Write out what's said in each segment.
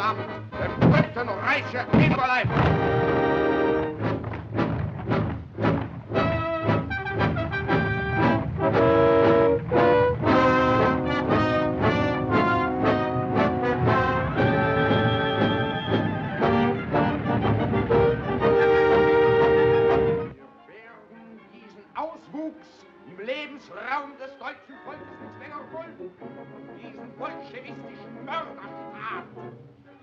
Namen dem Dritten Reiche hinüberleiten. Lebensraum des deutschen Volkes nicht länger dulden. Diesen bolschewistischen Mörderstaat.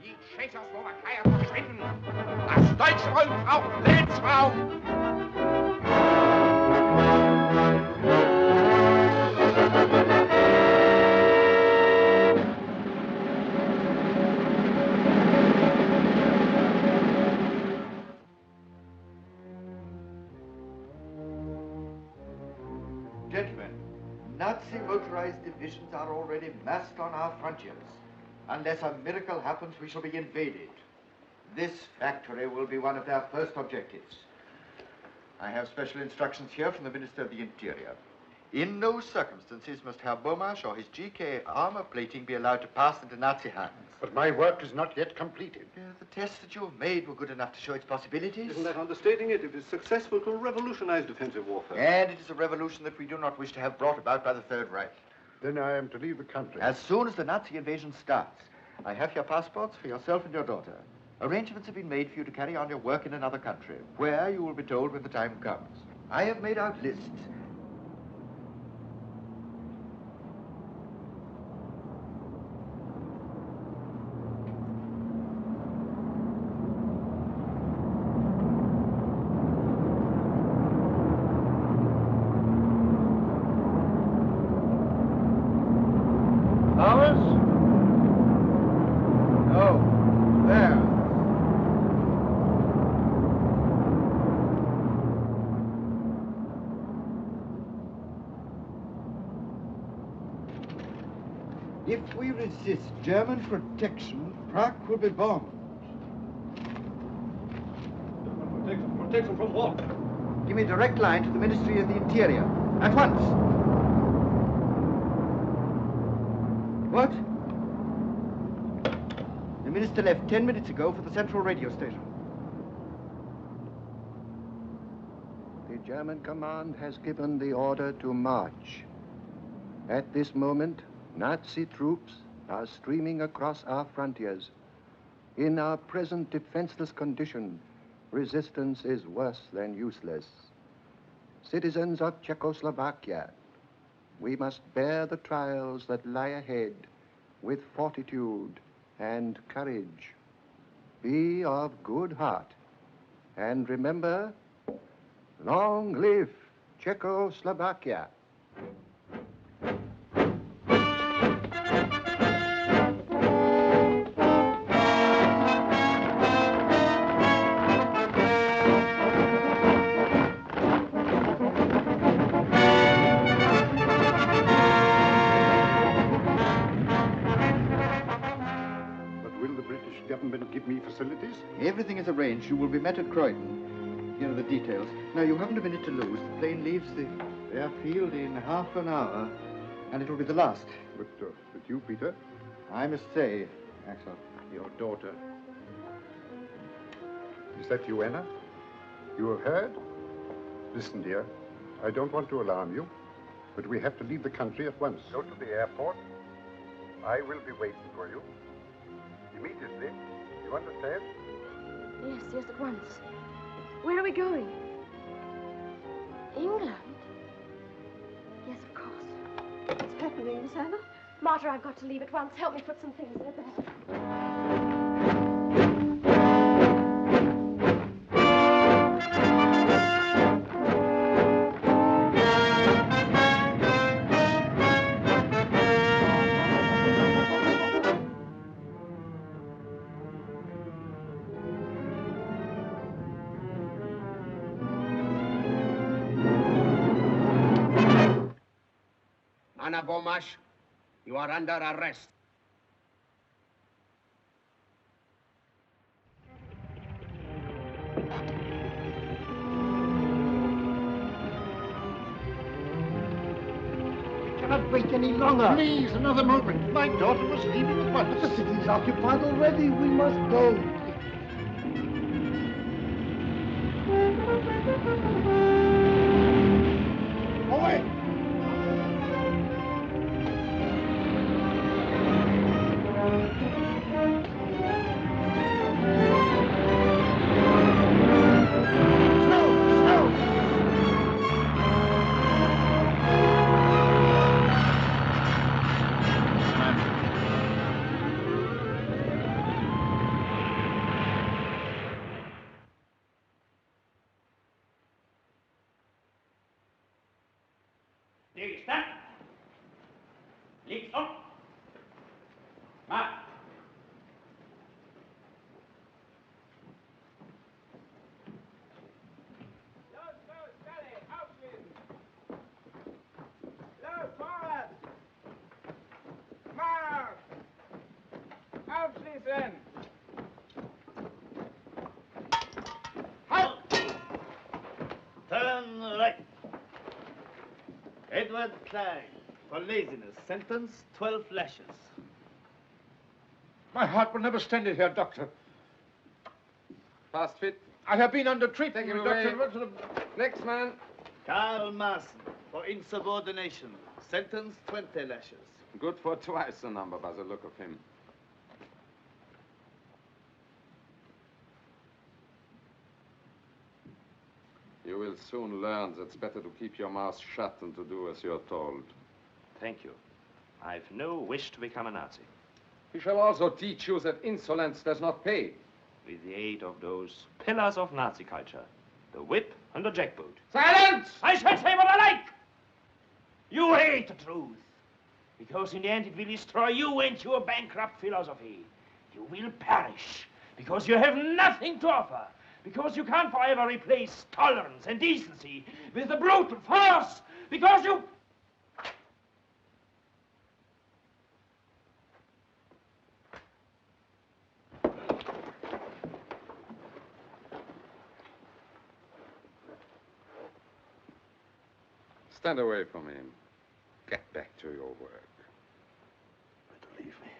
Die Tschechoslowakei verschwinden. Das deutsche Volk braucht Lebensraum. Nazi motorized divisions are already massed on our frontiers. Unless a miracle happens, we shall be invaded. This factory will be one of their first objectives. I have special instructions here from the Minister of the Interior. In no circumstances must Herr Bomash or his GK armor plating be allowed to pass into Nazi hands. But my work is not yet completed. The tests that you have made were good enough to show its possibilities. Isn't that understating it? If it's successful, it will revolutionize defensive warfare. And it is a revolution that we do not wish to have brought about by the Third Reich. Then I am to leave the country. As soon as the Nazi invasion starts, I have your passports for yourself and your daughter. Arrangements have been made for you to carry on your work in another country, where you will be told when the time comes. I have made out lists. If we resist German protection, Prague will be bombed. Protection from what? Give me a direct line to the Ministry of the Interior. At once. What? The minister left 10 minutes ago for the central radio station. The German command has given the order to march. At this moment, Nazi troops are streaming across our frontiers. In our present defenseless condition, resistance is worse than useless. Citizens of Czechoslovakia, we must bear the trials that lie ahead with fortitude and courage. Be of good heart, and remember, long live Czechoslovakia. Everything is arranged. You will be met at Croydon. Here are the details. Now, you haven't a minute to lose. The plane leaves the airfield in half an hour, and it will be the last. But you, Peter? I must say, Axel. Your daughter. Is that you, Anna? You have heard? Listen, dear. I don't want to alarm you, but we have to leave the country at once. Go to the airport. I will be waiting for you. Immediately. You understand? Yes, at once. Where are we going? England? Yes, of course. What's happening, Miss Anna? Martha, I've got to leave at once. Help me put some things in the bag. Anna Bomash, you are under arrest. cannot wait any longer. Please, another moment. My daughter was leaving at once. The city is occupied already. We must go. Away! Stillstand. Links op. Marsch. Los, Kalle, aufschließen. Los, vorwärts. Marsch. Aufschließen. Halt. Turn right. Edward Klein, for laziness, sentence 12 lashes. My heart will never stand it here, Doctor. Fast fit. I have been under treatment, Take him Doctor. away. Next man. Karl Maaßen, for insubordination, sentence 20 lashes. Good for twice the number by the look of him. You will soon learn that it's better to keep your mouth shut than to do as you're told. Thank you. I've no wish to become a Nazi. We shall also teach you that insolence does not pay. With the aid of those pillars of Nazi culture, the whip and the jackboot. Silence! I shall say what I like! You hate the truth. Because in the end it will destroy you and your bankrupt philosophy. You will perish because you have nothing to offer. Because you can't forever replace tolerance and decency with the brutal force. Because you... Stand away from him. Get back to your work. Better leave me.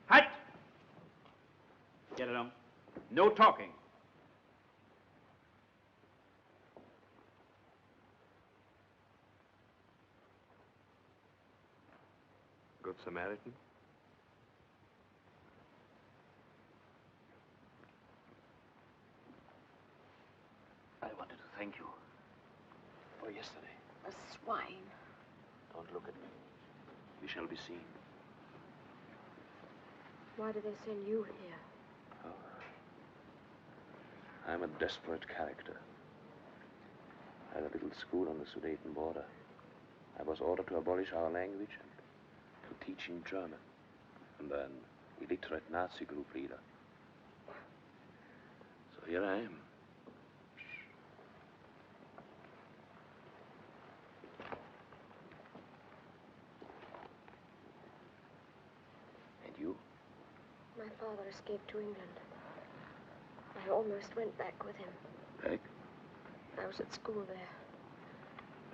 Halt! Get along. No talking. Good Samaritan? I wanted to thank you for yesterday. A swine. Don't look at me. We shall be seen. Why do they send you here? Oh. I'm a desperate character. I had a little school on the Sudeten border. I was ordered to abolish our language and to teach in German. And an illiterate Nazi group leader. So here I am. And you? My father escaped to England. I almost went back with him. Back? I was at school there.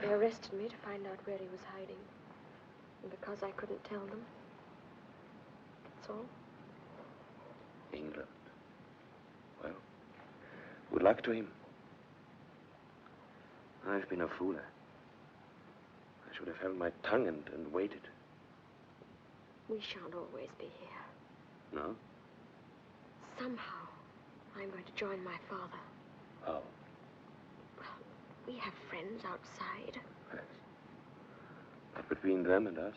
They arrested me to find out where he was hiding. And because I couldn't tell them. That's all. England. Well, good luck to him. I've been a fool. I should have held my tongue and waited. We shan't always be here. No? Somehow, I'm going to join my father. Oh. We have friends outside. Yes. But between them and us,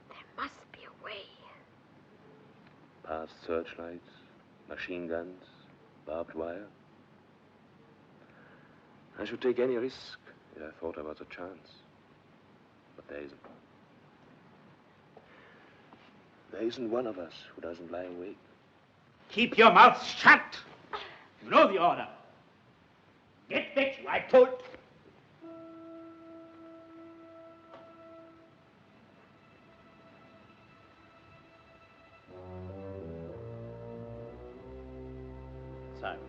There must be a way. past searchlights, machine guns, barbed wire. I should take any risk if I thought there was a chance. But there isn't. There isn't one of us who doesn't lie awake. Keep your mouth shut. You know the order. Get back, you, I told. silence.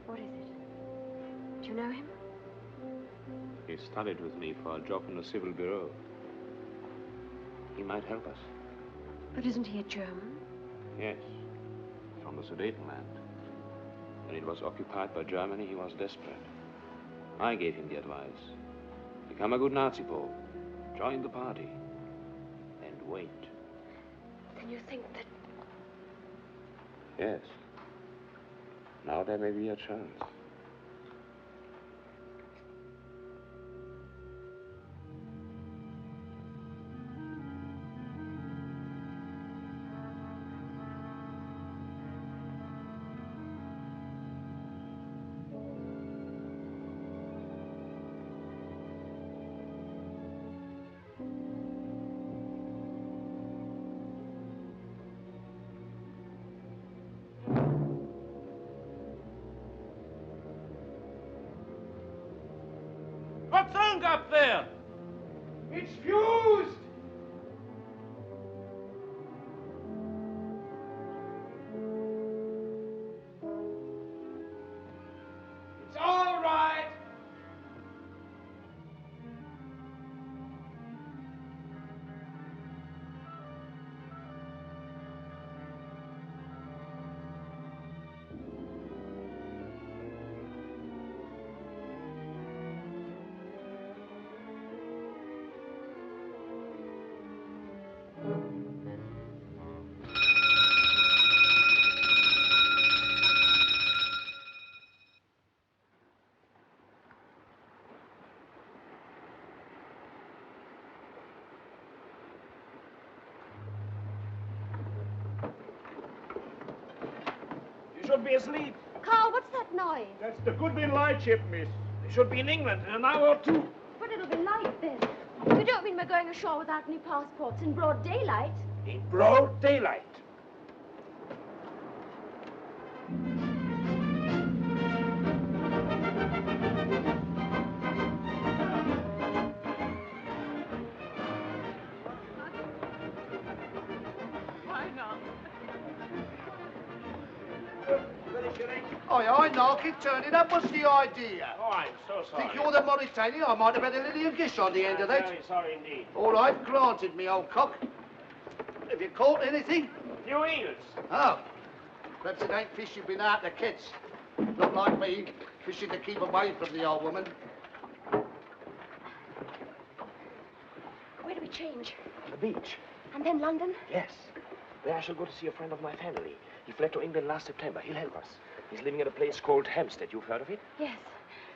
What is it? Do you know him? He studied with me for a job in the Civil Bureau. He might help us. But isn't he a German? Yes, from the Sudetenland. When it was occupied by Germany, he was desperate. I gave him the advice. Become a good Nazi Pole. Join the party. And wait. Then you think that... Yes. Now there may be a chance. What's wrong up there? It's fused! It's all right. You should be asleep. Carl, what's that noise? That's the Goodwin lightship, miss. They should be in England in an hour or two. But it'll be light then. You don't mean we're going ashore without any passports in broad daylight? In broad daylight. Why not? Aye, knock it, turn it up. What's the idea? Oh, I'm so sorry. Think you're the Mauritanian? I might have had a little gish on the end of I'm that. very sorry indeed. All right, granted, me old cock. Have you caught anything? New eels. Oh. Perhaps it ain't fish you've been out to catch. Not like me, fishing to keep away from the old woman. Where do we change? The beach. And then London? Yes. There I shall go to see a friend of my family. He fled to England last September. He'll help us. He's living at a place called Hampstead. You've heard of it? Yes.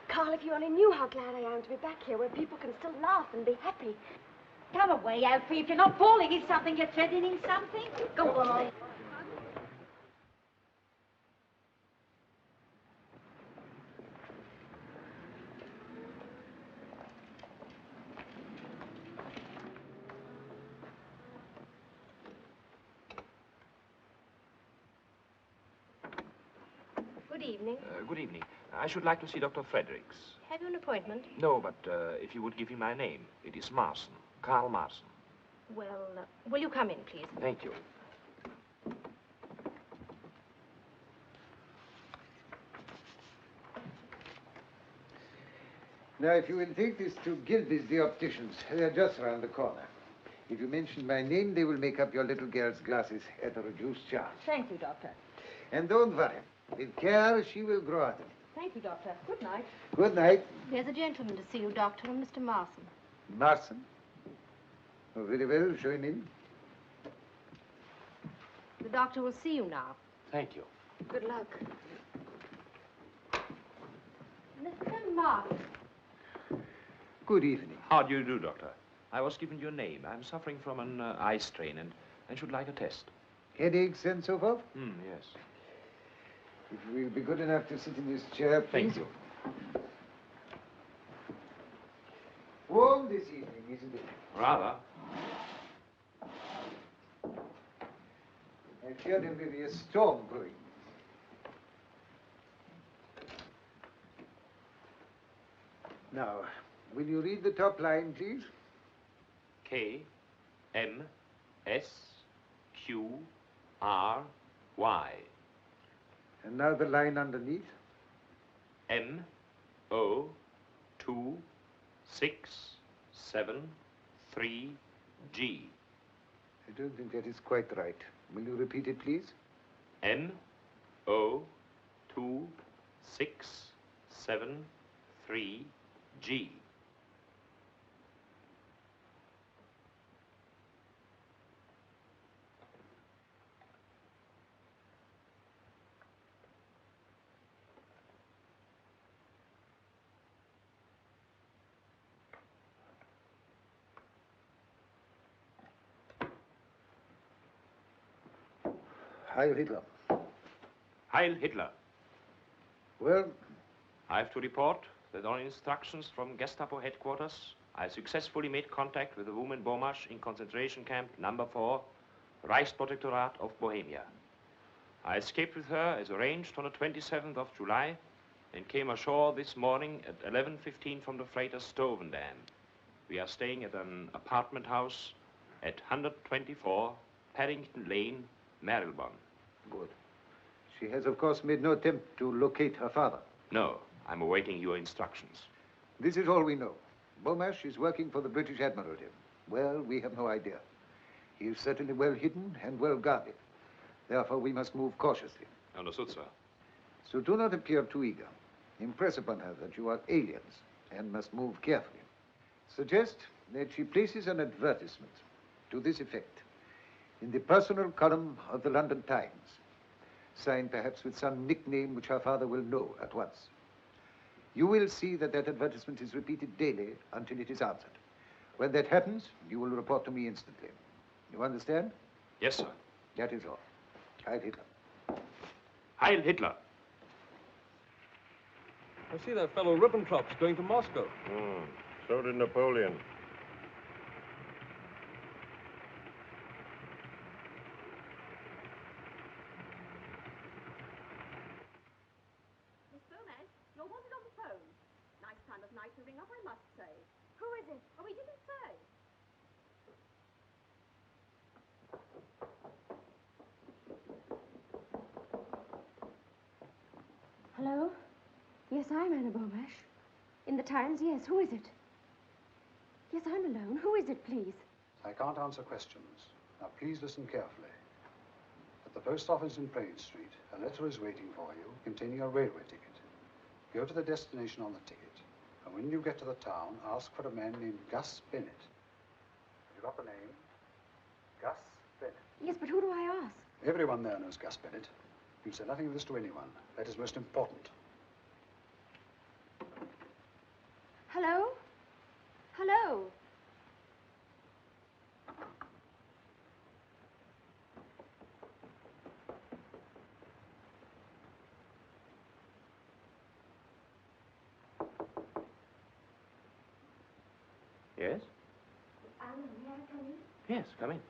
Carl, if you only knew how glad I am to be back here where people can still laugh and be happy. Come away, Alfie. If you're not falling in something, you're threatening something. Go on. Good evening. Good evening. I should like to see Dr. Fredericks. Have you an appointment? No, but if you would give him my name. It is Marson. Carl Marson. Well, will you come in, please? Thank you. Now, if you will take this to Gilby's, the opticians, they're just round the corner. If you mention my name, they will make up your little girl's glasses at a reduced charge. Thank you, Doctor. And don't worry. With care, she will grow out of it. Thank you, Doctor. Good night. Good night. There's a gentleman to see you, Doctor, and Mr. Marson. Marson? Oh, very well. Show him in. The doctor will see you now. Thank you. Good luck. Mr. Marson. Good evening. How do you do, Doctor? I was given your name. I'm suffering from an eye strain and should like a test. Headaches and so forth? Yes. If you will be good enough to sit in this chair, please. Thank you. Warm this evening, isn't it? Rather. I fear there will be a storm brewing. Now, will you read the top line, please? K, M, S, Q, R-Y. And now the line underneath. M-O-2-6-7-3-G. I don't think that is quite right. Will you repeat it, please? M-O-2-6-7-3-G. Heil Hitler. Heil Hitler. Well? I have to report that on instructions from Gestapo headquarters, I successfully made contact with the woman Bomash in concentration camp number 4, Reichsprotektorat of Bohemia. I escaped with her as arranged on the 27th of July and came ashore this morning at 11:15 from the freighter Stovendam. We are staying at an apartment house at 124 Paddington Lane, Marylebone. Good. She has, of course, made no attempt to locate her father. No, I'm awaiting your instructions. This is all we know. Bomash is working for the British Admiralty. Well, we have no idea. He is certainly well hidden and well guarded. Therefore, we must move cautiously. Understood, sir. So do not appear too eager. Impress upon her that you are aliens and must move carefully. Suggest that she places an advertisement to this effect in the personal column of the London Times, signed perhaps with some nickname which her father will know at once. You will see that that advertisement is repeated daily until it is answered. When that happens, you will report to me instantly. You understand? Yes, sir. That is all. Heil Hitler. Heil Hitler. I see that fellow Ribbentrop's going to Moscow. So did Napoleon. Miss Beaumont, you're wanted on the phone. Nice time of night to ring up, I must say. Who is it? Oh, we didn't say. Hello? Yes, I'm Anna Bomash. In the Times, yes. Who is it? Yes, I'm alone. Who is it, please? I can't answer questions. Now, please listen carefully. At the post office in Prague Street, a letter is waiting for you containing a railway ticket. Go to the destination on the ticket, and when you get to the town, ask for a man named Gus Bennett. Have you got the name? Gus Bennett. Yes, but who do I ask? Everyone there knows Gus Bennett. You say nothing of this to anyone. That is most important. Hello? Hello? Yes? Anna, may I come in? Yes, come in.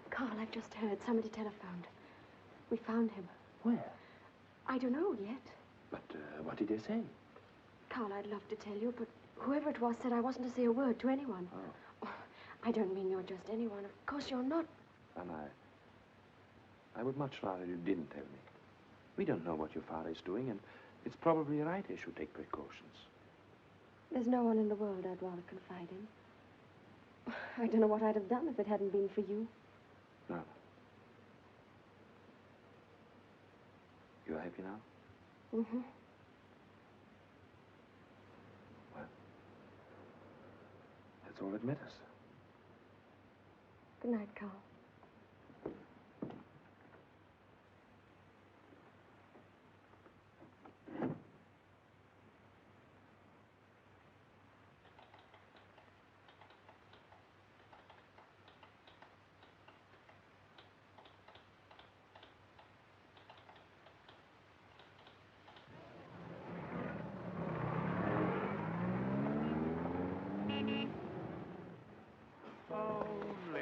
Carl, I've just heard. Somebody telephoned. We found him. Where? I don't know yet. But what did they say? Carl, I'd love to tell you, but whoever it was said I wasn't to say a word to anyone. Oh, I don't mean you're just anyone. Of course you're not. And I would much rather you didn't tell me. We don't know what your father is doing, and it's probably right he should take precautions. There's no one in the world I'd rather confide in. I don't know what I'd have done if it hadn't been for you. No. You're happy now? Mm-hmm. Well, that's all that matters. Good night, Carl.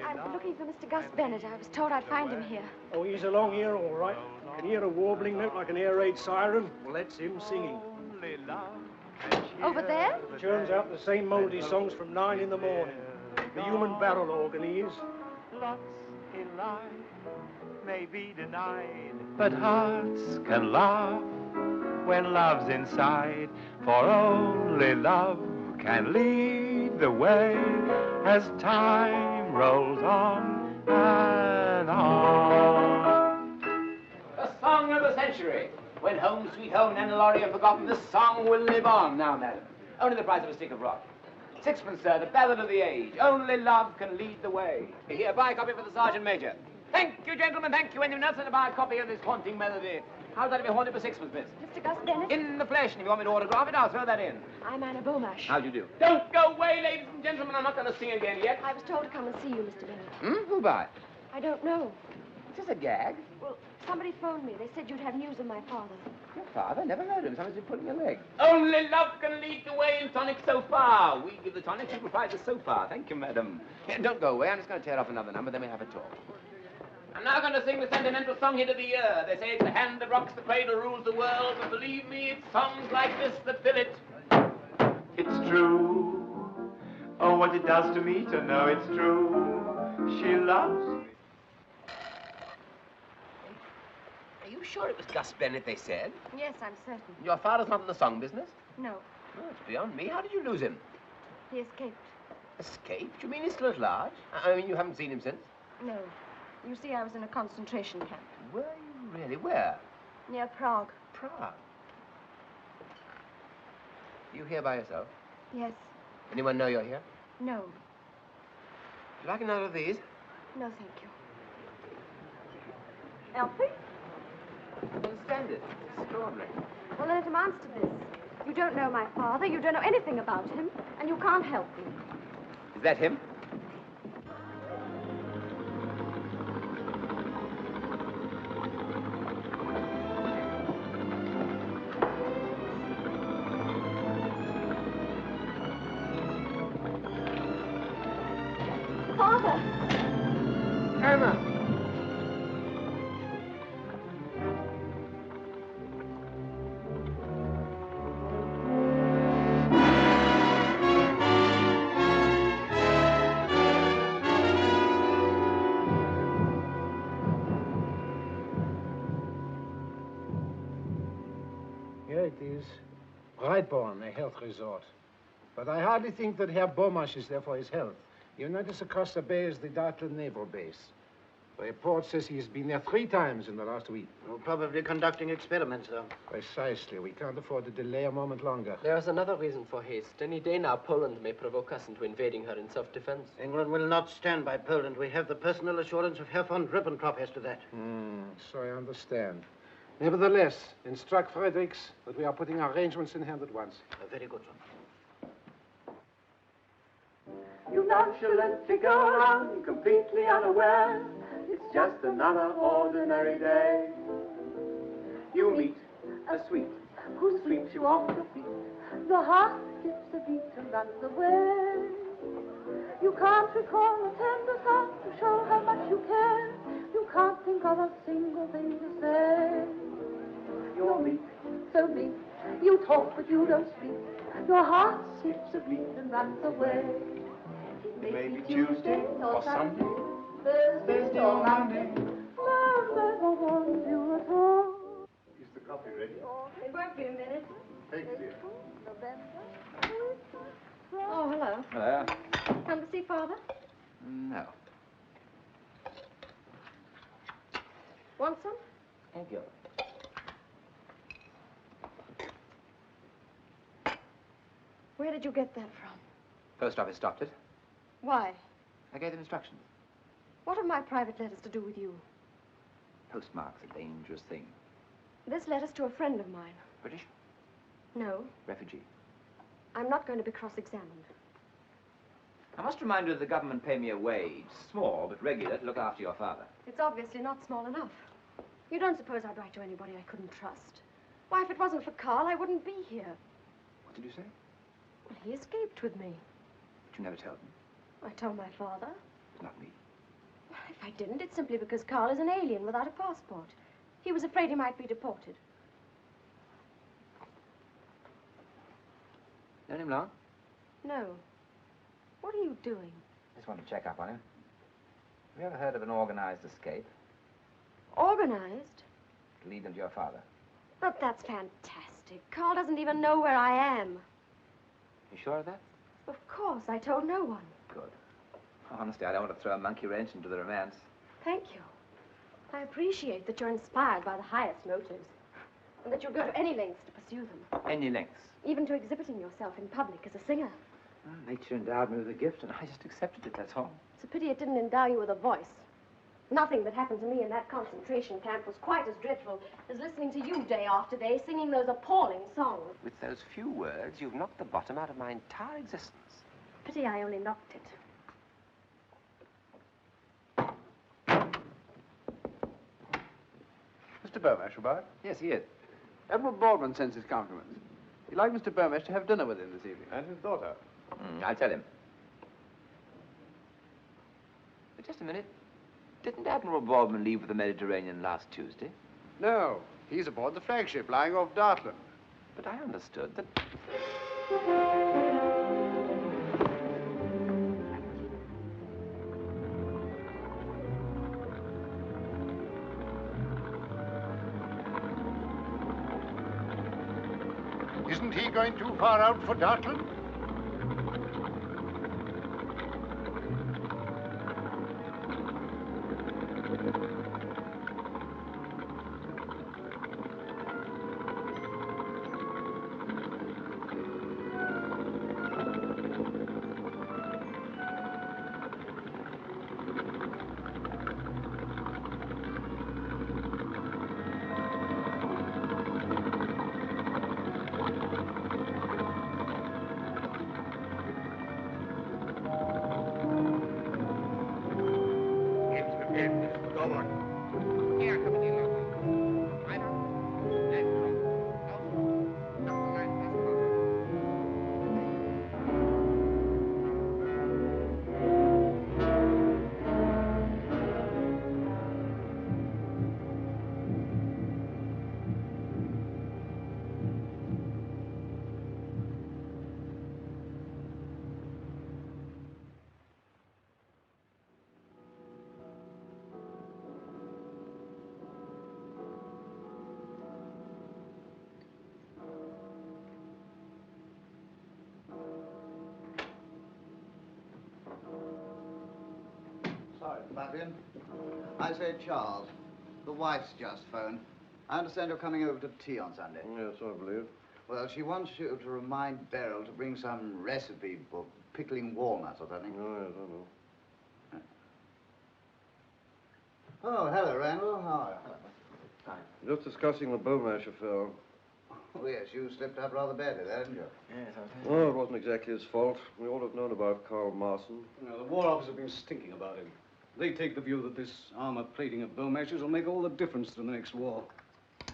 I'm looking for Mr. Gus Bennett. I was told I'd find him here. Oh, he's along here, all right. I can hear a warbling note like an air raid siren. Well, that's him singing. Over there? Churns out the same mouldy songs from 9 in the morning. The human barrel organ he is. Lots in life may be denied, but hearts can laugh when love's inside, for only love can lead the way as time rolls on and on. The song of the century. When Home Sweet Home and the lorry are forgotten, the song will live on. Now, madam, only the price of a stick of rock. Sixpence, sir, the ballad of the age. Only love can lead the way. Here, buy a copy for the Sergeant Major. Thank you, gentlemen, thank you. And you Nelson to buy a copy of this haunting melody. How's that to be haunted for sixpence, miss? Mr. Gus Bennett? In the flesh, and if you want me to autograph it, I'll throw that in. I'm Anna Beaumarsh. How do you do? Don't go away, ladies and gentlemen. I'm not going to sing again yet. I was told to come and see you, Mr. Bennett. Who by? I don't know. Is this a gag? Well, somebody phoned me. They said you'd have news of my father. Your father? Never heard of him. Somebody's been pulling your leg. Only love can lead the way in tonic so far. We give the tonic, you provide the so far. Thank you, madam. Here, don't go away. I'm just going to tear off another number, then we'll have a talk. I'm now going to sing the sentimental song hit of the year. They say it's the hand that rocks the cradle, rules the world. But believe me, it's songs like this that fill it. It's true. Oh, what it does to me to know it's true. She loves me. Are you sure it was Gus Bennett they said? Yes, I'm certain. Your father's not in the song business? No. Oh, it's beyond me. How did you lose him? He escaped. Escaped? You mean he's still at large? I mean, you haven't seen him since? No. You see, I was in a concentration camp. Were you really? Where? Near Prague. Prague. You here by yourself? Yes. Anyone know you're here? No. Would you like another of these? No, thank you. Elfie? Understand it. It's extraordinary. Well, then it amounts to this. You don't know my father, you don't know anything about him, and you can't help me. Is that him? Father! Anna! Here it is. Brightborn, a health resort. But I hardly think that Herr Beaumarsh is there for his health. You notice across the bay is the Dartland Naval Base. The report says he's been there 3 times in the last week. Well, probably conducting experiments, though. Precisely. We can't afford to delay a moment longer. There is another reason for haste. Any day now, Poland may provoke us into invading her in self-defense. England will not stand by Poland. We have the personal assurance of Herr von Ribbentrop as to that. So I understand. Nevertheless, instruct Fredericks that we are putting arrangements in hand at once. Very good, sir. You nonchalantly go around, completely unaware. It's just another ordinary day. You meet a sweet who sweeps you off your feet. Your heart skips a beat and runs away. You can't recall a tender thought to show how much you care. You can't think of a single thing to say. You're meek, So meek, you talk but you don't speak. Your heart skips a beat and runs away. maybe Tuesday or Sunday, Thursday or Monday. Love never wants you at all. Is the coffee ready? It won't be a minute. Thank you, dear. Oh, hello. Hello. Come to see Father? No. Want some? Thank you. Where did you get that from? Post office stopped it. Why? I gave them instructions. What have my private letters to do with you? Postmark's a dangerous thing. This letter's to a friend of mine. British? No, Refugee. I'm not going to be cross-examined. I must remind you that the government pay me a wage, small but regular, to look after your father. It's obviously not small enough. You don't suppose I'd write to anybody I couldn't trust? Why, if it wasn't for Carl, I wouldn't be here. What did you say? Well, he escaped with me. But you never told me. I told my father. Not me. Well, if I didn't, it's simply because Carl is an alien without a passport. He was afraid he might be deported. Known him long? No. What are you doing? Just want to check up on him. Have you ever heard of an organized escape? Organized? To lead them to your father. But that's fantastic. Carl doesn't even know where I am. You sure of that? Of course, I told no one. Good. Honestly, I don't want to throw a monkey wrench into the romance. Thank you. I appreciate that you're inspired by the highest motives, and that you'll go to any lengths to pursue them. Any lengths? Even to exhibiting yourself in public as a singer. Well, nature endowed me with a gift, and I just accepted it, that's all. It's a pity it didn't endow you with a voice. Nothing that happened to me in that concentration camp was quite as dreadful as listening to you day after day singing those appalling songs. With those few words, you've knocked the bottom out of my entire existence. Pity I only knocked it. Mr. Burmesh about? Yes, he is. Admiral Baldwin sends his compliments. He'd like Mr. Burmesh to have dinner with him this evening. And his daughter. I'll tell him. But just a minute. Didn't Admiral Baldwin leave for the Mediterranean last Tuesday? No, he's aboard the flagship lying off Dartland. But I understood that... Isn't he going too far out for Dartland? Sorry, Fabian. I say, Charles, the wife's just phoned. I understand you're coming over to tea on Sunday. Yes, I believe. Well, she wants you to remind Beryl to bring some recipe book, pickling walnuts or something. Oh, yes, I know. Oh, hello, Randall. How are you? Hi. Just discussing the Beaumarsh affair. Oh, yes, you slipped up rather badly there, didn't you? Yes, Oh, it wasn't exactly his fault. We all have known about Karl Marson. No, the War Office have been stinking about him. They take the view that this armor plating of Beaumarch's will make all the difference to the next war.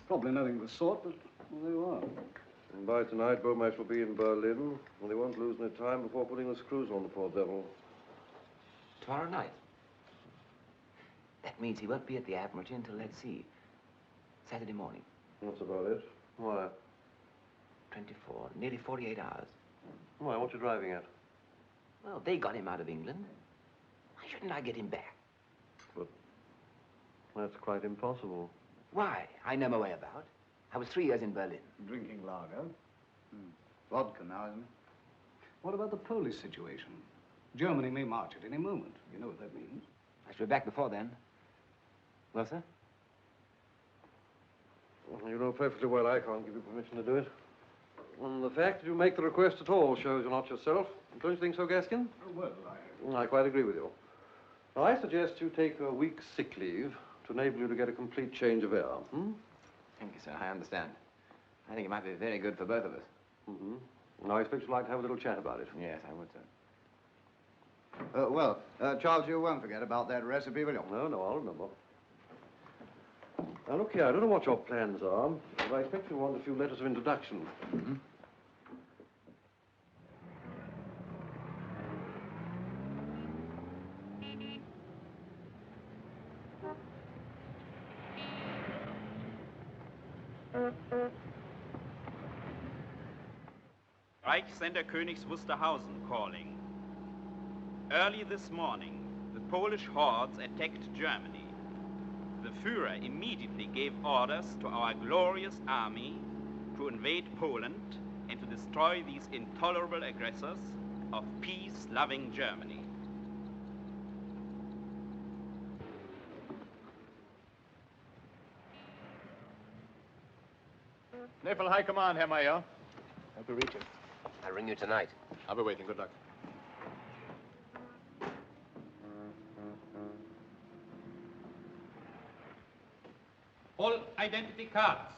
Probably nothing of the sort, but well, there you are. And by tonight, Beaumarch will be in Berlin, and they won't lose any time before putting the screws on the poor devil. Tomorrow night? That means he won't be at the Admiralty until, let's see, Saturday morning. That's about it. Why? 24, nearly 48 hours. Why, what you driving at? Well, they got him out of England. Why shouldn't I get him back? But that's quite impossible. Why? I know my way about. I was 3 years in Berlin. Drinking lager. Vodka now, isn't it? What about the Polish situation? Germany may march at any moment. You know what that means. I should be back before then. Well, sir? Well, you know perfectly well I can't give you permission to do it. And the fact that you make the request at all shows you're not yourself. Don't you think so, Gaskin? Well, I quite agree with you. Now, I suggest you take a week's sick leave to enable you to get a complete change of air. Thank you, sir. I understand. I think it might be very good for both of us. Mm-hmm. And I expect you'd like to have a little chat about it. Yes, I would, sir. Well, Charles, you won't forget about that recipe, will you? No, I'll remember. Now, look here, I don't know what your plans are, but I expect you'll want a few letters of introduction. Mm-hmm. Reichssender Königs Wusterhausen calling. Early this morning, the Polish hordes attacked Germany. The Führer immediately gave orders to our glorious army to invade Poland and to destroy these intolerable aggressors of peace-loving Germany. Naval High Command, Herr Major. Hope to reach him. I'll ring you tonight. I'll be waiting. Good luck. All identity cards.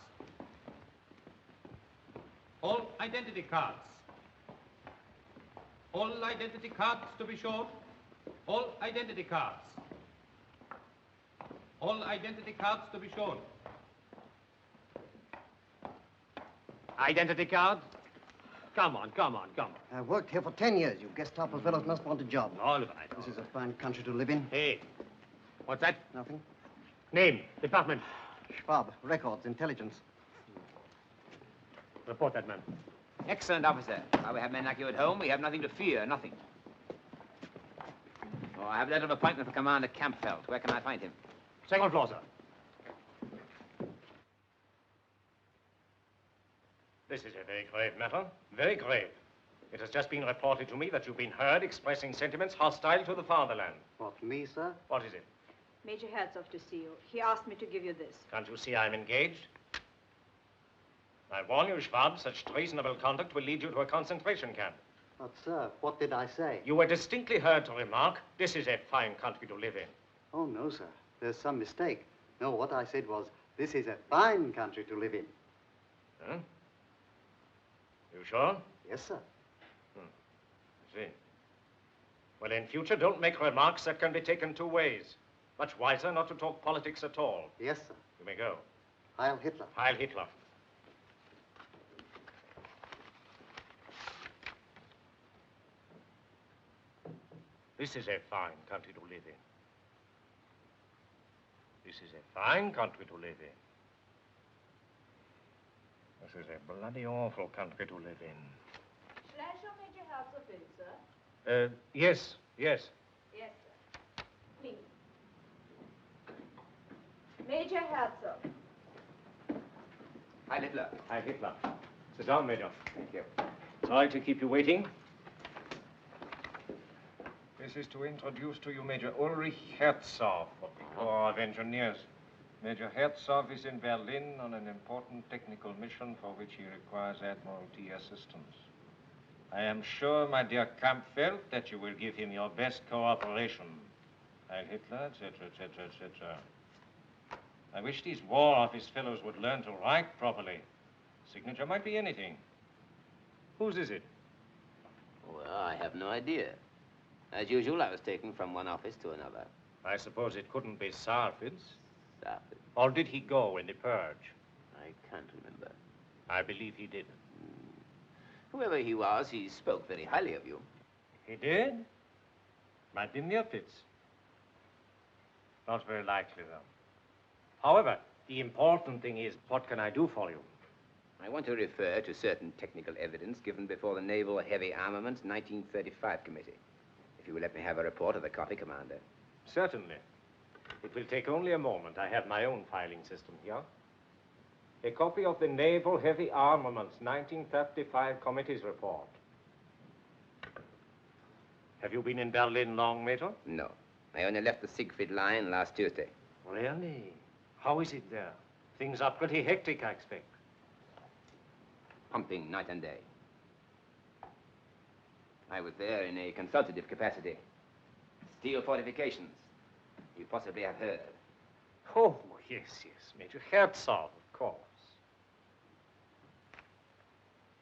All identity cards. All identity cards to be shown. All identity cards. All identity cards to be shown. Identity card? Come on, come on, come on. I've worked here for 10 years. You Gestapo fellows must want a job. All right. This is a fine country to live in. Hey, what's that? Nothing. Name, department. Schwab, records, intelligence. Report that man. Excellent, officer. While we have men like you at home, we have nothing to fear, nothing. Oh, I have a letter of appointment for Commander Kampfeld. Where can I find him? Second floor, sir. This is a very grave matter. Very grave. It has just been reported to me that you've been heard expressing sentiments hostile to the fatherland. What, me, sir? What is it? Major Herzog to see you. He asked me to give you this. Can't you see I'm engaged? I warn you, Schwab, such treasonable conduct will lead you to a concentration camp. But, sir, what did I say? You were distinctly heard to remark, this is a fine country to live in. Oh, no, sir. There's some mistake. No, what I said was, this is a fine country to live in. Huh? You sure? Yes, sir. I see. Well, in future, don't make remarks that can be taken two ways. Much wiser not to talk politics at all. Yes, sir. You may go. Heil Hitler. Heil Hitler. This is a fine country to live in. This is a fine country to live in. This is a bloody awful country to live in. Shall I show Major Herzog in, sir? Yes, yes. Yes, sir. Please. Major Herzog. Heil Hitler. Heil Hitler. Sit down, Major. Thank you. Sorry to keep you waiting. This is to introduce to you Major Ulrich Herzog of the Corps of Engineers. Major Herzog is in Berlin on an important technical mission for which he requires Admiralty assistance. I am sure, my dear Kampfeld, that you will give him your best cooperation. Heil Hitler, etc., etc., etc. I wish these War Office fellows would learn to write properly. Signature might be anything. Whose is it? Well, I have no idea. As usual, I was taken from one office to another. I suppose it couldn't be Sarfid's. Sarfid. Or did he go in the purge? I can't remember. I believe he did. Whoever he was, he spoke very highly of you. He did? Might be Mirpitz. Not very likely, though. However, the important thing is, what can I do for you? I want to refer to certain technical evidence given before the Naval Heavy Armaments 1935 Committee. If you will let me have a report of the copy, Commander. Certainly. It will take only a moment. I have my own filing system here. A copy of the Naval Heavy Armaments 1935 Committee's report. Have you been in Berlin long, Major? No. I only left the Siegfried Line last Tuesday. Really? How is it there? Things are pretty hectic, I expect. Pumping night and day. I was there in a consultative capacity. Steel fortifications. You possibly have heard. Oh, yes, yes. Major Herzog, of course.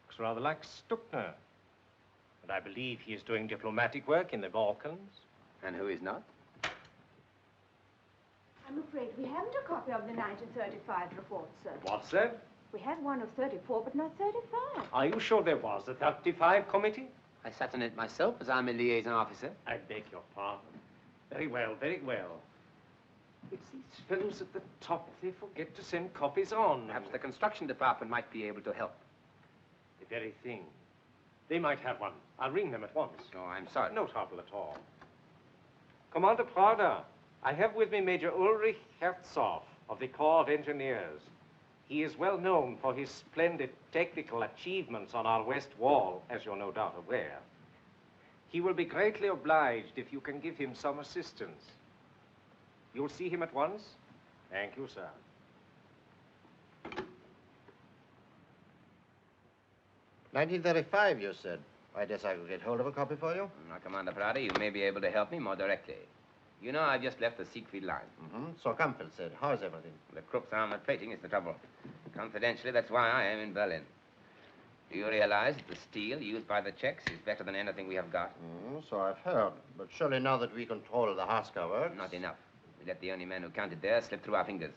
Looks rather like Stuckner. And I believe he is doing diplomatic work in the Balkans. And who is not? I'm afraid we haven't a copy of the 1935 report, sir. What's that? We have one of 34, but not 35. Are you sure there was a 35 committee? I sat on it myself as I'm a liaison officer. I beg your pardon. Very well, very well. It's these fellows at the top. They forget to send copies on. Perhaps the construction department might be able to help. The very thing. They might have one. I'll ring them at once. Oh, I'm sorry. No trouble at all. Commander Prada, I have with me Major Ulrich Herzog of the Corps of Engineers. He is well known for his splendid technical achievements on our west wall, as you're no doubt aware. He will be greatly obliged if you can give him some assistance. You'll see him at once? Thank you, sir. 1935, you said. I guess I could get hold of a copy for you. Now, Commander Prada, you may be able to help me more directly. You know, I've just left the Siegfried line. So Campbell said. How's everything? The Krupp's armored plating is the trouble. Confidentially, that's why I am in Berlin. Do you realize that the steel used by the Czechs is better than anything we have got? So I've heard. But surely now that we control the Haska works... Not enough. We let the only man who counted there slip through our fingers.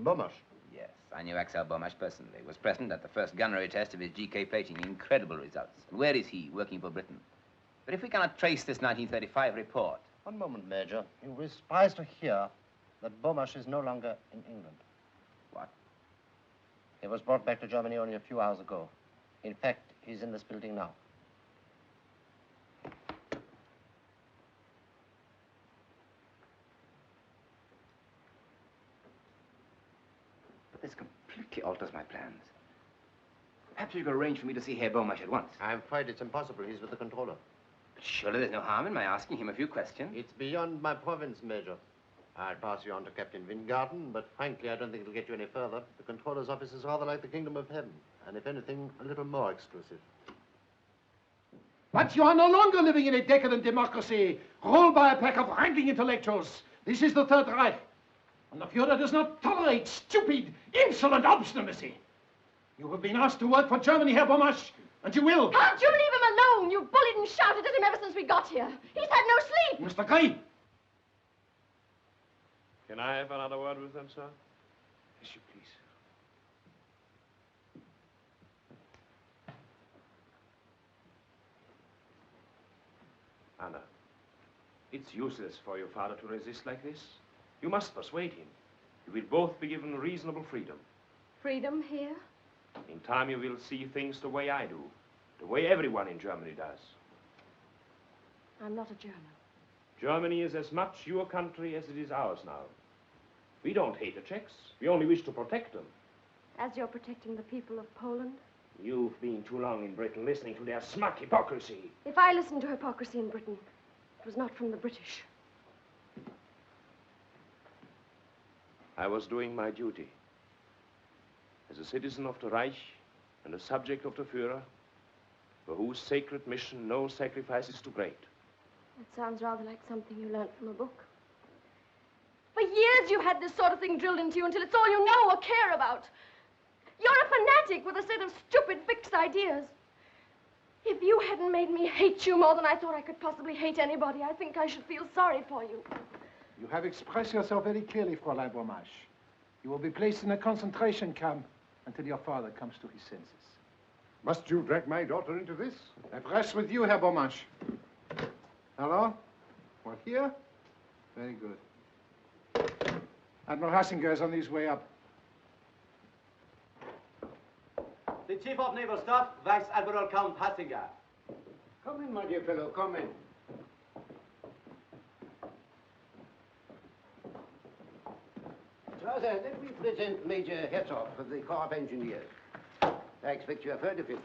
Bomash? Yes, I knew Axel Bomash personally. Was present at the first gunnery test of his GK plating. Incredible results. And where is he, working for Britain? But if we cannot trace this 1935 report... One moment, Major. You will be surprised to hear that Bomash is no longer in England. What? He was brought back to Germany only a few hours ago. In fact, he's in this building now. But this completely alters my plans. Perhaps you could arrange for me to see Herr Bomash at once. I'm afraid it's impossible. He's with the controller. But surely there's no harm in my asking him a few questions. It's beyond my province, Major. I'll pass you on to Captain Wingarden, but frankly, I don't think it'll get you any further. The controller's office is rather like the kingdom of heaven, and if anything, a little more exclusive. But you are no longer living in a decadent democracy, ruled by a pack of wrangling intellectuals. This is the Third Reich, and the Führer does not tolerate stupid, insolent obstinacy. You have been asked to work for Germany, Herr Bomash, and you will. Can't you leave him alone? You bullied and shouted at him ever since we got here. He's had no sleep. Mr. Gray. Can I have another word with them, sir? Yes, you please. Anna, it's useless for your father to resist like this. You must persuade him. You will both be given reasonable freedom. Freedom here? In time, you will see things the way I do, the way everyone in Germany does. I'm not a German. Germany is as much your country as it is ours now. We don't hate the Czechs. We only wish to protect them. As you're protecting the people of Poland? You've been too long in Britain listening to their smug hypocrisy. If I listened to hypocrisy in Britain, it was not from the British. I was doing my duty. As a citizen of the Reich and a subject of the Führer, for whose sacred mission no sacrifice is too great. That sounds rather like something you learned from a book. For years you've had this sort of thing drilled into you until it's all you know or care about. You're a fanatic with a set of stupid, fixed ideas. If you hadn't made me hate you more than I thought I could possibly hate anybody, I think I should feel sorry for you. You have expressed yourself very clearly, Fräulein Bomash. You will be placed in a concentration camp until your father comes to his senses. Must you drag my daughter into this? That rests with you, Herr Bomash. Hello? Well, here? Very good. Admiral Hassinger is on his way up. The Chief of Naval Staff, Vice Admiral Count Hassinger. Come in, my dear fellow, come in. Strasser, let me present Major Herzog of the Corps of Engineers. I expect you have heard of him.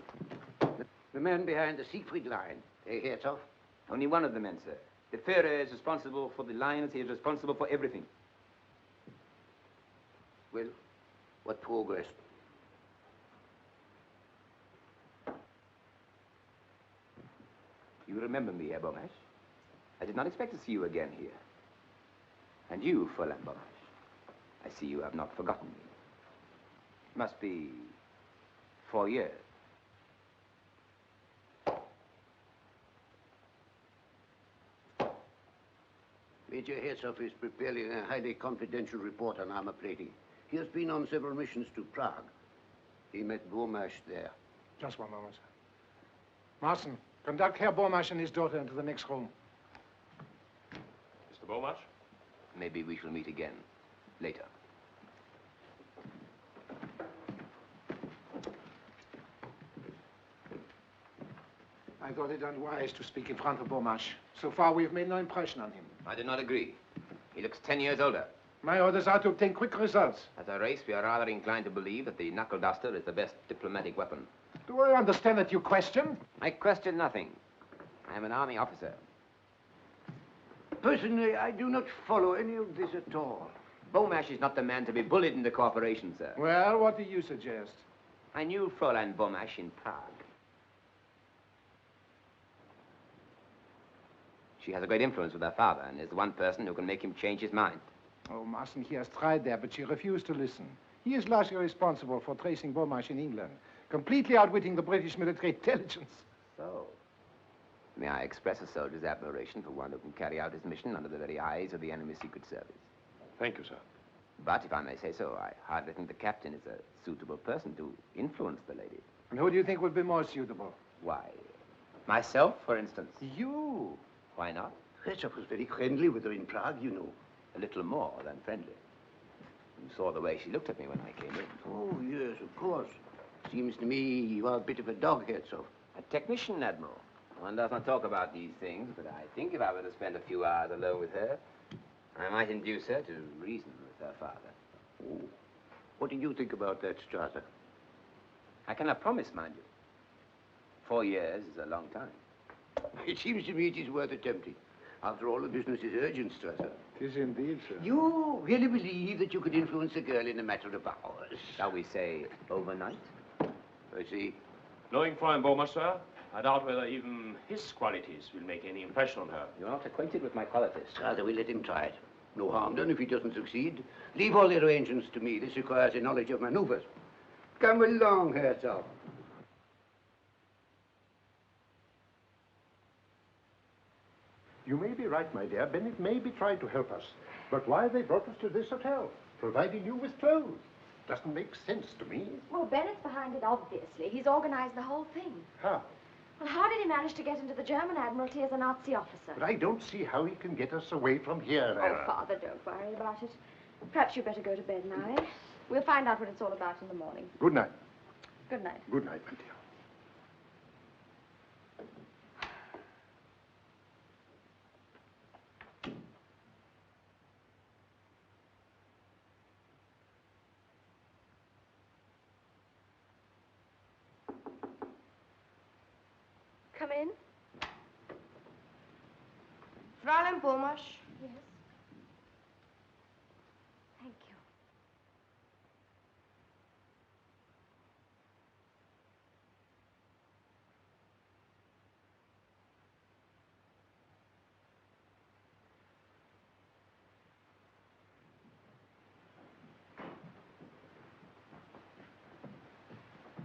The man behind the Siegfried line, Herzog. Only one of the men, sir. The Führer is responsible for the lines. He is responsible for everything. Well, what progress? You remember me, Herr Bomash? I did not expect to see you again here. And you, Fräulein Bomash, I see you have not forgotten me. Must be 4 years. Major Herzog is preparing a highly confidential report on armor plating. He has been on several missions to Prague. He met Bomash there. Just one moment, sir. Marson, conduct Herr Bomash and his daughter into the next room. Mr. Bomash? Maybe we shall meet again later. I thought it unwise to speak in front of Bomash. So far, we have made no impression on him. I do not agree. He looks 10 years older. My orders are to obtain quick results. As a race, we are rather inclined to believe that the knuckle duster is the best diplomatic weapon. Do I understand that you question? I question nothing. I am an army officer. Personally, I do not follow any of this at all. Beaumarchais is not the man to be bullied into cooperation, sir. Well, what do you suggest? I knew Fräulein Beaumarchais in Prague. She has a great influence with her father and is the one person who can make him change his mind. Oh, Marson, he has tried that, but she refused to listen. He is largely responsible for tracing Beaumarchais in England, completely outwitting the British military intelligence. So, may I express a soldier's admiration for one who can carry out his mission under the very eyes of the enemy's secret service. Thank you, sir. But if I may say so, I hardly think the captain is a suitable person to influence the lady. And who do you think would be more suitable? Why, myself, for instance. You? Why not? Gestapo was very friendly with her in Prague, you know. A little more than friendly. You saw the way she looked at me when I came in. Oh, yes, of course. Seems to me you are a bit of a doghead, so. A technician, Admiral. One does not talk about these things, but I think if I were to spend a few hours alone with her, I might induce her to reason with her father. Oh. What do you think about that, Strata? I cannot promise, mind you. 4 years is a long time. It seems to me it is worth attempting. After all, the business is urgent, Strata. It is indeed, sir. You really believe that you could influence a girl in a matter of hours? Shall we say overnight? I see. Knowing Fräulein Beaumarchais, sir, I doubt whether even his qualities will make any impression on her. You're not acquainted with my qualities. Strata, we let him try it. No harm done if he doesn't succeed. Leave all the arrangements to me. This requires a knowledge of maneuvers. Come along, Herzog. You may be right, my dear. Bennett may be trying to help us. But why they brought us to this hotel, providing you with clothes? Doesn't make sense to me. Well, Bennett's behind it, obviously. He's organized the whole thing. How? Well, how did he manage to get into the German Admiralty as a Nazi officer? But I don't see how he can get us away from here, Oh, Anna. Father, don't worry about it. Perhaps you'd better go to bed now. We'll find out what it's all about in the morning. Good night. Good night. Good night, my dear. Come in. Fräulein Beaumarchais. Yes. Thank you.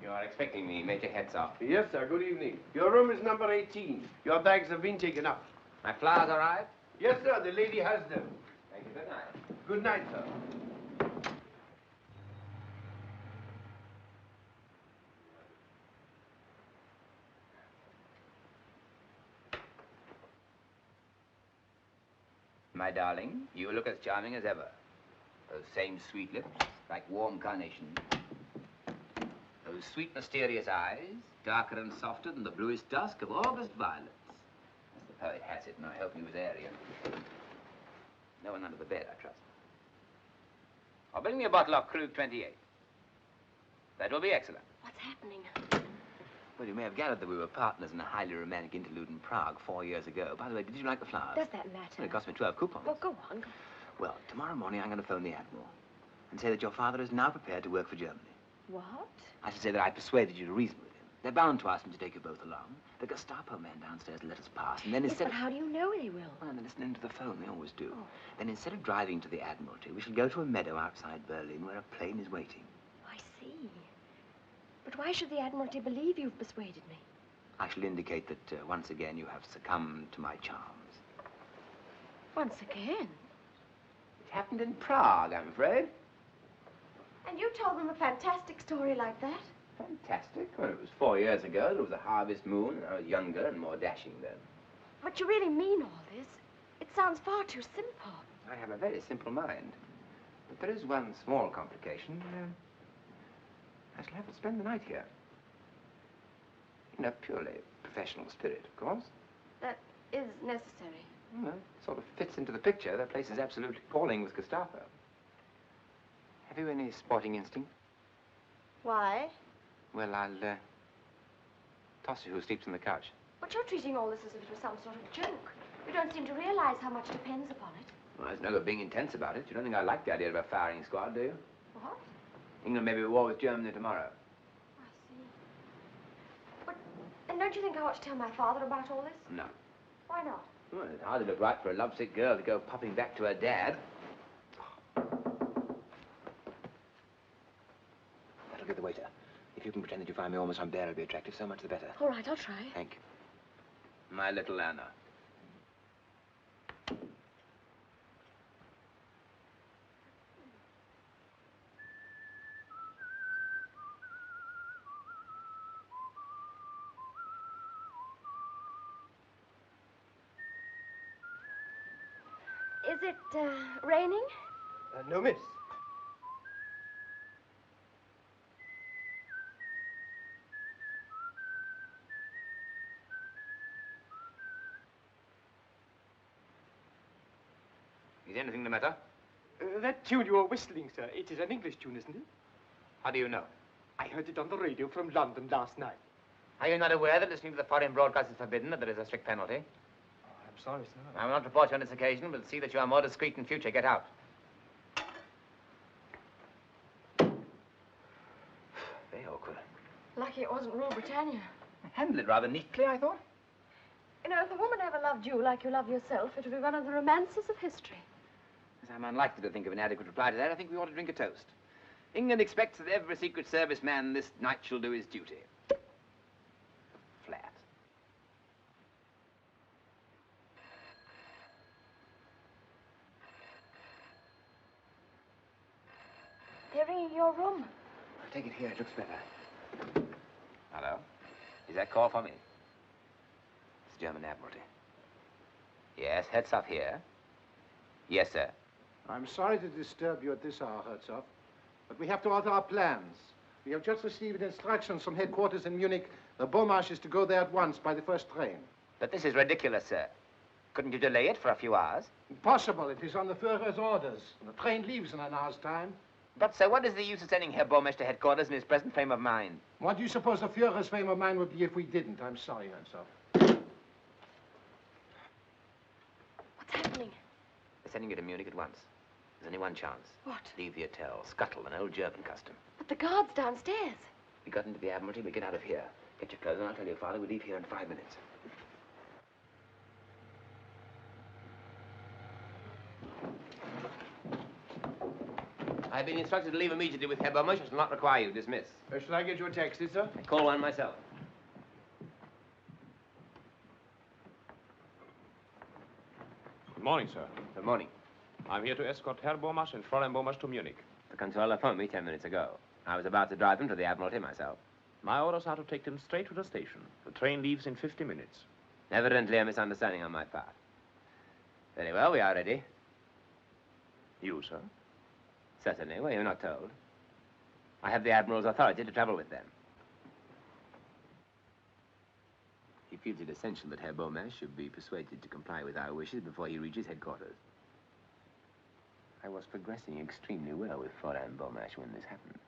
You are expecting me, Major Herzog. Yes, sir. Good evening. Your room is number 18. Your bags have been taken up. My flowers arrived? Yes, sir. The lady has them. Thank you. Good night. Good night, sir. My darling, you look as charming as ever. Those same sweet lips, like warm carnations. Those sweet, mysterious eyes, darker and softer than the bluest dusk of August violets. As the poet has it, and I hope he was Aryan. No one under the bed, I trust. Or bring me a bottle of Krug 28. That will be excellent. What's happening? Well, you may have gathered that we were partners in a highly romantic interlude in Prague 4 years ago. By the way, did you like the flowers? Does that matter? Well, it cost me 12 coupons. Well, go on. Well, tomorrow morning I'm going to phone the Admiral and say that your father is now prepared to work for Germany. What? I should say that I persuaded you to reason with him. They're bound to ask him to take you both along. The Gestapo men downstairs let us pass, and then Yes, instead but how do you know they will? Well, they're listening to the phone. They always do. Oh. Then instead of driving to the Admiralty, we shall go to a meadow outside Berlin where a plane is waiting. I see. But why should the Admiralty believe you've persuaded me? I shall indicate that once again you have succumbed to my charms. Once again? It happened in Prague, I'm afraid. And you told them a fantastic story like that? Fantastic. Well, it was 4 years ago. There was a harvest moon, and I was younger and more dashing then. But you really mean all this? It sounds far too simple. I have a very simple mind. But there is one small complication. I shall have to spend the night here. In a purely professional spirit, of course. That is necessary. Well, it sort of fits into the picture. That place is absolutely appalling with Gestapo. Have you any sporting instinct? Why? Well, I'll toss you who sleeps on the couch. But you're treating all this as if it was some sort of joke. You don't seem to realize how much depends upon it. Well, there's no good being intense about it. You don't think I like the idea of a firing squad, do you? What? England may be at war with Germany tomorrow. I see. But, and don't you think I ought to tell my father about all this? No. Why not? Well, it hardly look right for a lovesick girl to go popping back to her dad. That'll get the waiter. If you can pretend that you find me almost unbearably attractive, so much the better. All right, I'll try. Thank you. My little Anna. Is it, raining? No, miss. Is anything the matter? That tune you are whistling, sir, it is an English tune, isn't it? How do you know? I heard it on the radio from London last night. Are you not aware that listening to the foreign broadcast is forbidden, that there is a strict penalty? I'm sorry, sir. I will not report you on this occasion, but see that you are more discreet in future. Get out. Very awkward. Lucky it wasn't Rule Britannia. Handled it rather neatly, I thought. You know, if a woman ever loved you like you love yourself, it would be one of the romances of history. As I'm unlikely to think of an adequate reply to that, I think we ought to drink a toast. England expects that every Secret Service man this night shall do his duty. Flat. They're ringing your room. I'll take it here. It looks better. Hello? Is that call for me? It's German Admiralty. Yes, heads up here. Yes, sir. I'm sorry to disturb you at this hour, Herzog, but we have to alter our plans. We have just received instructions from headquarters in Munich. The Beaumarch is to go there at once by the first train. But this is ridiculous, sir. Couldn't you delay it for a few hours? Impossible. It is on the Führer's orders. The train leaves in an hour's time. But, sir, what is the use of sending Herr Beaumarch to headquarters in his present frame of mind? What do you suppose the Führer's frame of mind would be if we didn't? I'm sorry, Herzog. What's happening? They're sending you to Munich at once. There's only one chance. What? Leave the hotel. Scuttle, an old German custom. But the guard's downstairs. We got into the Admiralty, we get out of here. Get your clothes on, I'll tell your father we leave here in 5 minutes. I've been instructed to leave immediately with Herr Beaumarch. I shall not require you. Dismiss. Shall I get you a taxi, sir? I call one myself. Good morning, sir. Good morning. I'm here to escort Herr Beaumarch and Fräulein Beaumarch to Munich. The controller phoned me 10 minutes ago. I was about to drive them to the Admiralty myself. My orders are to take them straight to the station. The train leaves in 50 minutes. Evidently a misunderstanding on my part. Very well, we are ready. You, sir? Certainly. Well, you're not told. I have the Admiral's authority to travel with them. He feels it essential that Herr Beaumarch should be persuaded to comply with our wishes before he reaches headquarters. I was progressing extremely well with Fräulein Beaumarch when this happened.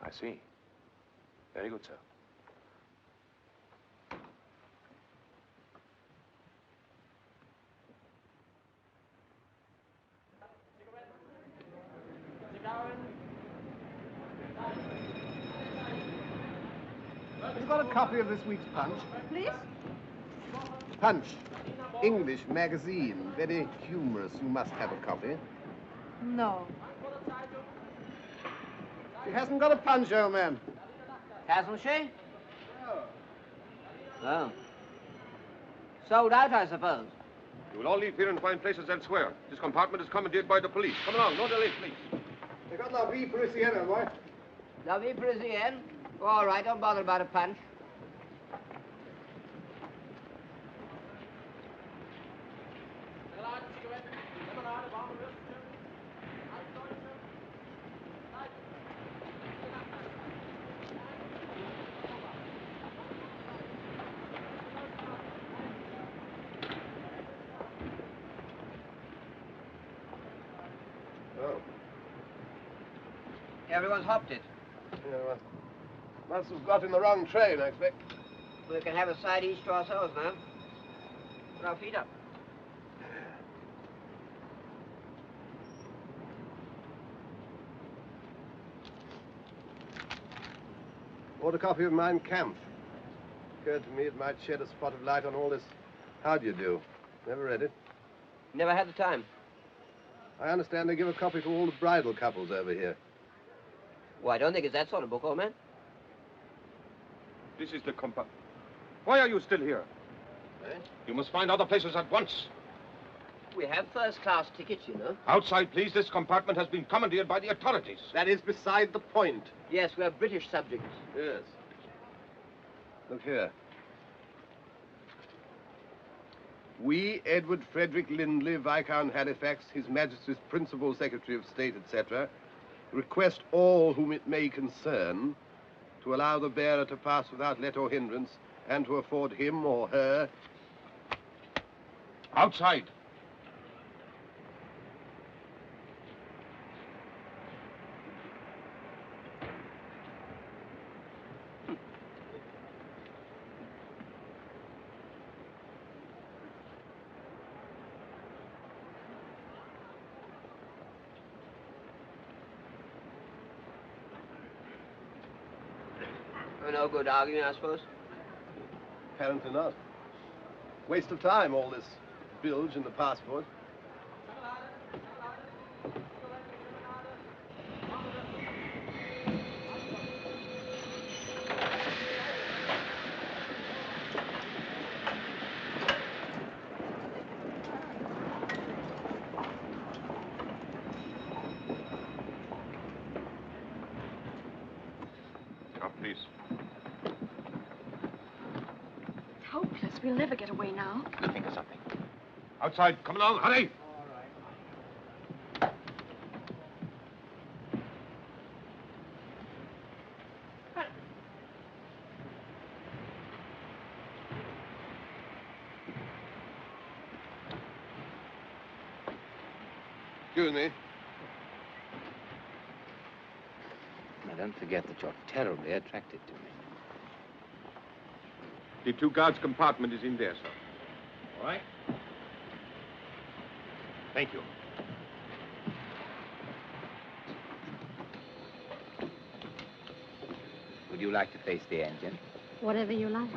I see. Very good, sir. Have you got a copy of this week's Punch? Please? Punch. English magazine. Very humorous. You must have a copy. No. She hasn't got a Punch, old man. Hasn't she? Oh. Sold out, I suppose. You will all leave here and find places elsewhere. This compartment is commandeered by the police. Come along, no delay, please. They got La Vie Parisienne, boy. La Vie Parisienne? All right, don't bother about a Punch. Everyone's hopped it. Yeah, well, must have got in the wrong train, I expect. We can have a side each to ourselves, ma'am. Put our feet up. Bought a copy of Mein Kampf. Occurred to me it might shed a spot of light on all this how do you do. Never read it. Never had the time. I understand they give a copy to all the bridal couples over here. Well, I don't think it's that sort of book, old man. This is the compartment. Why are you still here? Eh? You must find other places at once. We have first-class tickets, you know. Outside, please. This compartment has been commandeered by the authorities. That is beside the point. Yes, we're British subjects. Yes. Look here. We, Edward Frederick Lindley, Viscount Halifax, His Majesty's Principal Secretary of State, etc., request all whom it may concern to allow the bearer to pass without let or hindrance and to afford him or her... Outside. No good arguing, I suppose? Apparently not. Waste of time, all this bilge in the passport. It's hopeless. We'll never get away now. Think of something. Outside. Come along. Hurry. Excuse me. Now, don't forget that you're terribly attracted to me. The two guards' compartment is in there, sir. All right. Thank you. Would you like to face the engine? Whatever you like.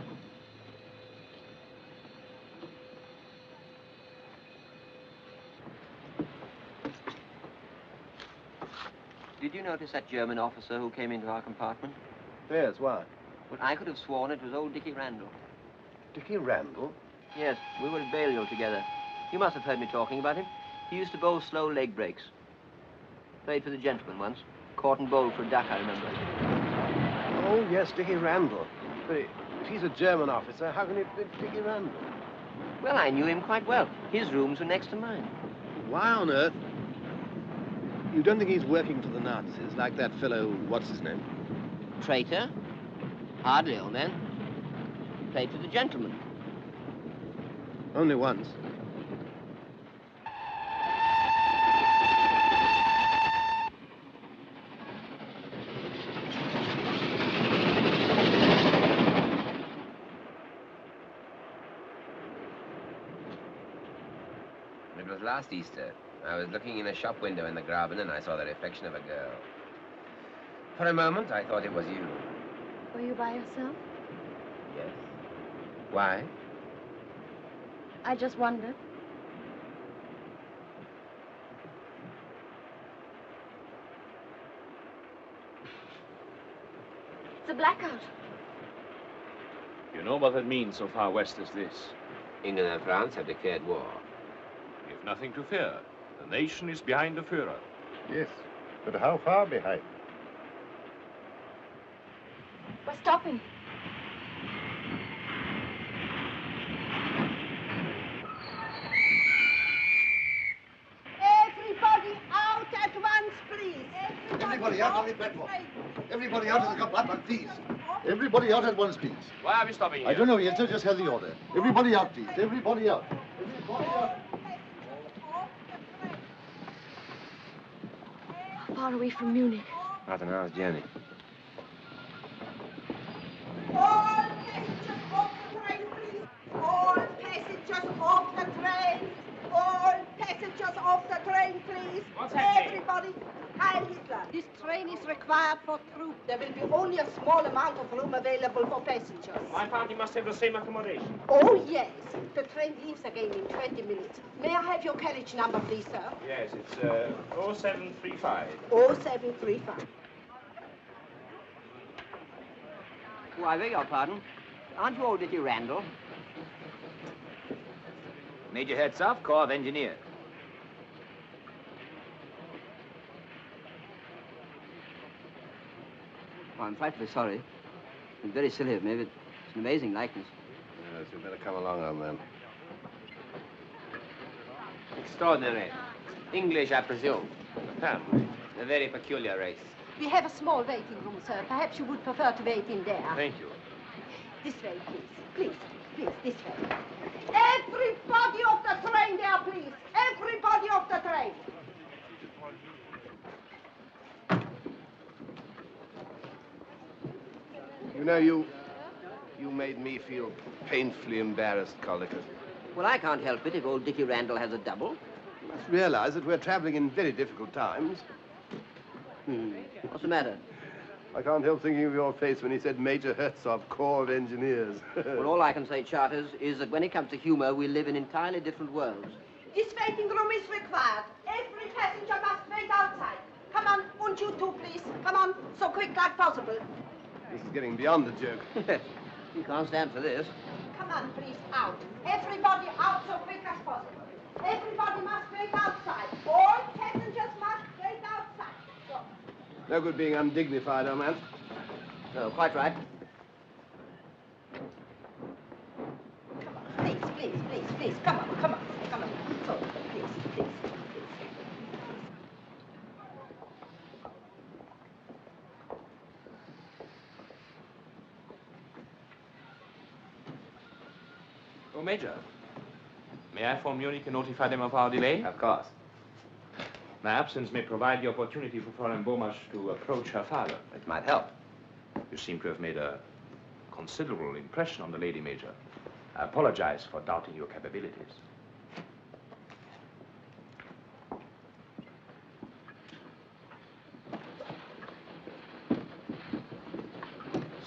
Did you notice that German officer who came into our compartment? Yes, why? Well, I could have sworn it was old Dickie Randall. Dickie Randall? Yes, we were at Balliol together. You must have heard me talking about him. He used to bowl slow leg breaks. Played for the gentleman once. Caught and bowled for a duck, I remember. Oh, yes, Dickie Randall. But if he's a German officer, how can it be Dickie Randall? Well, I knew him quite well. His rooms were next to mine. Why on earth? You don't think he's working for the Nazis, like that fellow, what's his name? Traitor? Hardly, old man. Played for the gentleman. Only once. It was last Easter. I was looking in a shop window in the Graben and I saw the reflection of a girl. For a moment, I thought it was you. Were you by yourself? Yes. Why? I just wondered. It's a blackout. You know what that means so far west as this? England and France have declared war. We have nothing to fear. The nation is behind the Führer. Yes, but how far behind? We're stopping. Everybody out at once, please. Everybody out on the platform. Everybody out of the compartment, please. Everybody out at once, please. Why are we stopping here? I don't know yet, sir. Just have the order. Everybody out, please. Everybody out. Everybody out. How far away from Munich? About an hour's journey. All passengers off the train, please. All passengers off the train. All passengers off the train, please. What's happening? Everybody, Heil Hitler. This train is required for troops. There will be only a small amount of room available for passengers. My party must have the same accommodation. Oh, yes. The train leaves again in 20 minutes. May I have your carriage number, please, sir? Yes, it's 0735. 0735. Oh, I beg your pardon. Aren't you old Dickie Randall? Major Herzog, Corps of Engineers. Oh, I'm frightfully sorry. It's very silly of me, but it's an amazing likeness. Yes, you'd better come along, old man. Extraordinary. English, I presume. Apparently. A very peculiar race. We have a small waiting room, sir. Perhaps you would prefer to wait in there. Thank you. This way, please. Please, this way. Everybody off the train there, please. Everybody off the train. You know, you made me feel painfully embarrassed, Collicutt. Well, I can't help it if old Dickie Randall has a double. You must realize that we're traveling in very difficult times. What's the matter? I can't help thinking of your face when he said Major Herzog, Corps of Engineers. Well, all I can say, Charters, is that when it comes to humor, we live in entirely different worlds. This waiting room is required. Every passenger must wait outside. Come on, and you too, please. Come on, so quick like possible. This is getting beyond the joke. You can't stand for this. Come on, please, out. Everybody out so quick as possible. Everybody must wait outside. All passengers must wait outside. So. No good being undignified, old man. No, quite right. Please, please. Come on. So, please. Oh, Major. May I phone Munich and notify them of our delay? Of course. My absence may provide the opportunity for Fräulein Bomasch to approach her father. It might help. You seem to have made a considerable impression on the lady, Major. I apologize for doubting your capabilities.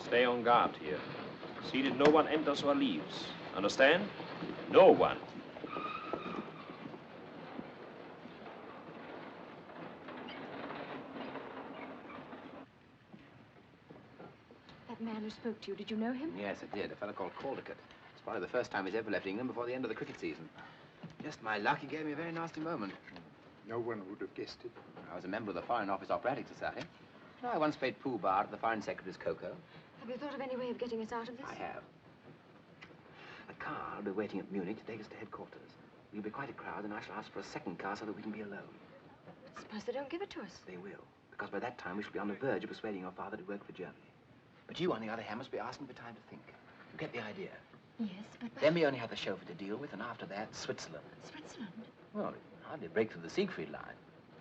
Stay on guard here. See that no one enters or leaves. Understand? No one. That man who spoke to you, did you know him? Yes, I did. A fellow called Caldercutt. It's probably the first time he's ever left England before the end of the cricket season. Just my luck, he gave me a very nasty moment. No one would have guessed it. I was a member of the Foreign Office Operatic Society. No, I once played pool bar at the Foreign Secretary's cocoa. Have you thought of any way of getting us out of this? I have. A car will be waiting at Munich to take us to headquarters. We'll be quite a crowd, and I shall ask for a second car so that we can be alone. But suppose they don't give it to us? They will, because by that time we shall be on the verge of persuading your father to work for Germany. But you, on the other hand, must be asking for time to think. You get the idea? Yes, but... Then we only have the chauffeur to deal with, and after that, Switzerland. Switzerland? Well, hardly break through the Siegfried line.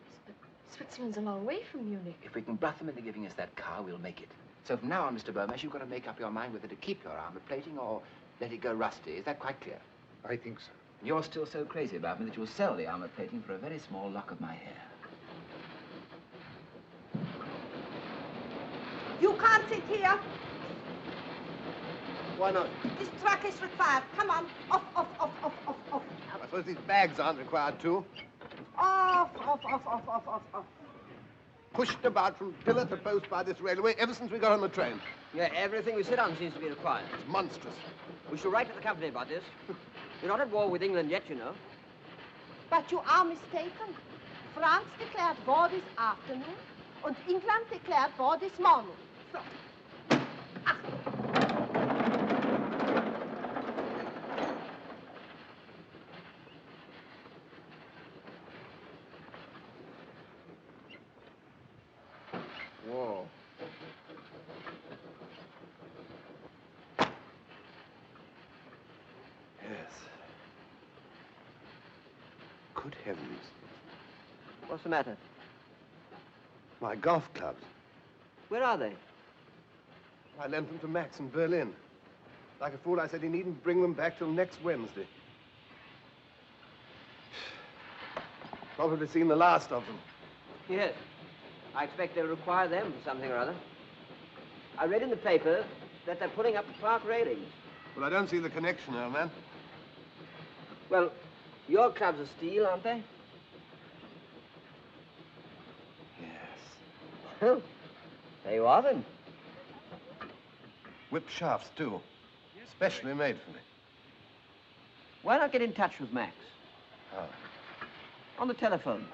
Yes, but Switzerland's a long way from Munich. If we can bluff them into giving us that car, we'll make it. So from now on, Mr. Burmash, you've got to make up your mind whether to keep your armor plating or let it go rusty. Is that quite clear? I think so. You're still so crazy about me that you'll sell the armor plating for a very small lock of my hair. You can't sit here. Why not? This truck is required. Come on. Off. I suppose these bags aren't required too. Off. Pushed about from pillar to post by this railway ever since we got on the train. Yeah, everything we sit on seems to be required. It's monstrous. We shall write to the company about this. We're not at war with England yet, you know. But you are mistaken. France declared war this afternoon, and England declared war this morning. So. Whoa. Yes. Good heavens. What's the matter? My golf clubs. Where are they? I lent them to Max in Berlin. Like a fool, I said he needn't bring them back till next Wednesday. Probably seen the last of them. Yes. I expect they'll require them for something or other. I read in the paper that they're putting up the park railings. Well, I don't see the connection, old man. Well, your clubs are steel, aren't they? Yes. Well, there you are, then. Whip shafts, too. Specially made for me. Why not get in touch with Max? How? On the telephone.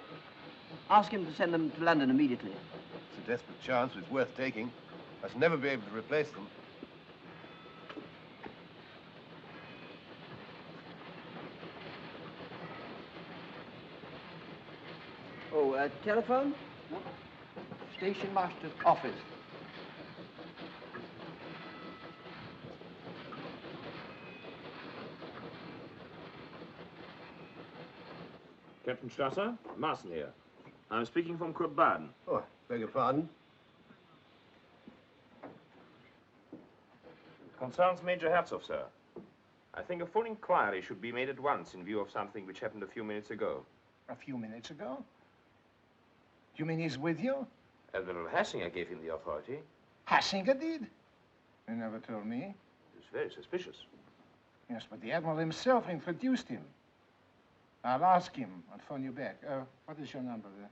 Ask him to send them to London immediately. It's a desperate chance, but it's worth taking. I shall never be able to replace them. Oh, telephone? Station master's office. Captain Strasser, Marcel here. I'm speaking from Kurt Baden. Oh, beg your pardon? Concerns Major Herzog, sir. I think a full inquiry should be made at once in view of something which happened a few minutes ago. A few minutes ago? You mean he's with you? Admiral Hassinger gave him the authority. Hassinger did? You never told me. It's very suspicious. Yes, but the Admiral himself introduced him. I'll ask him. I'll phone you back. What is your number there?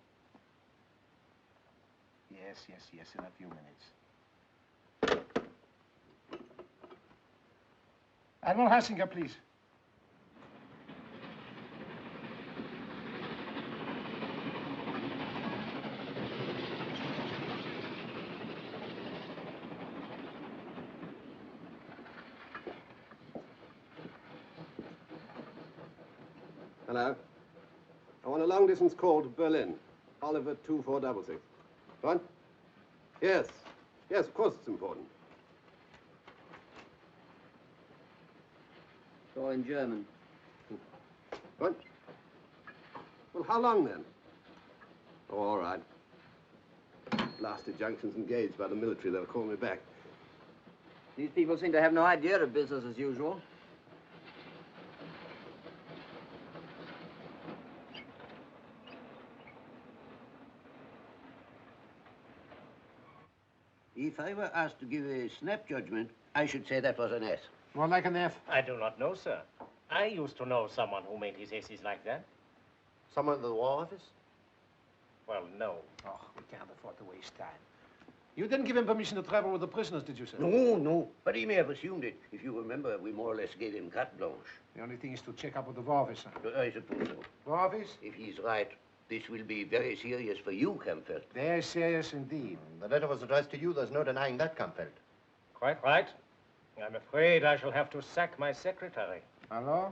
Yes, in a few minutes. Admiral Hassinger, please. Hello. I want a long-distance call to Berlin. Oliver 2466. What? Yes. Yes, of course it's important. It's all in German. What? Well, how long then? Oh, all right. Blasted junction's engaged by the military. They'll call me back. These people seem to have no idea of business as usual. If I were asked to give a snap judgment, I should say that was an S. More like an F. I do not know, sir. I used to know someone who made his S's like that. Someone at the War Office? Well, no. Oh, we can't afford to waste time. You didn't give him permission to travel with the prisoners, did you, sir? No. But he may have assumed it. If you remember, we more or less gave him carte blanche. The only thing is to check up with the War Office, sir. I suppose so. War Office? If he's right, this will be very serious for you, Kampfeld. Very serious indeed. The letter was addressed to you. There's no denying that, Kampfeld. Quite right. I'm afraid I shall have to sack my secretary. Hello?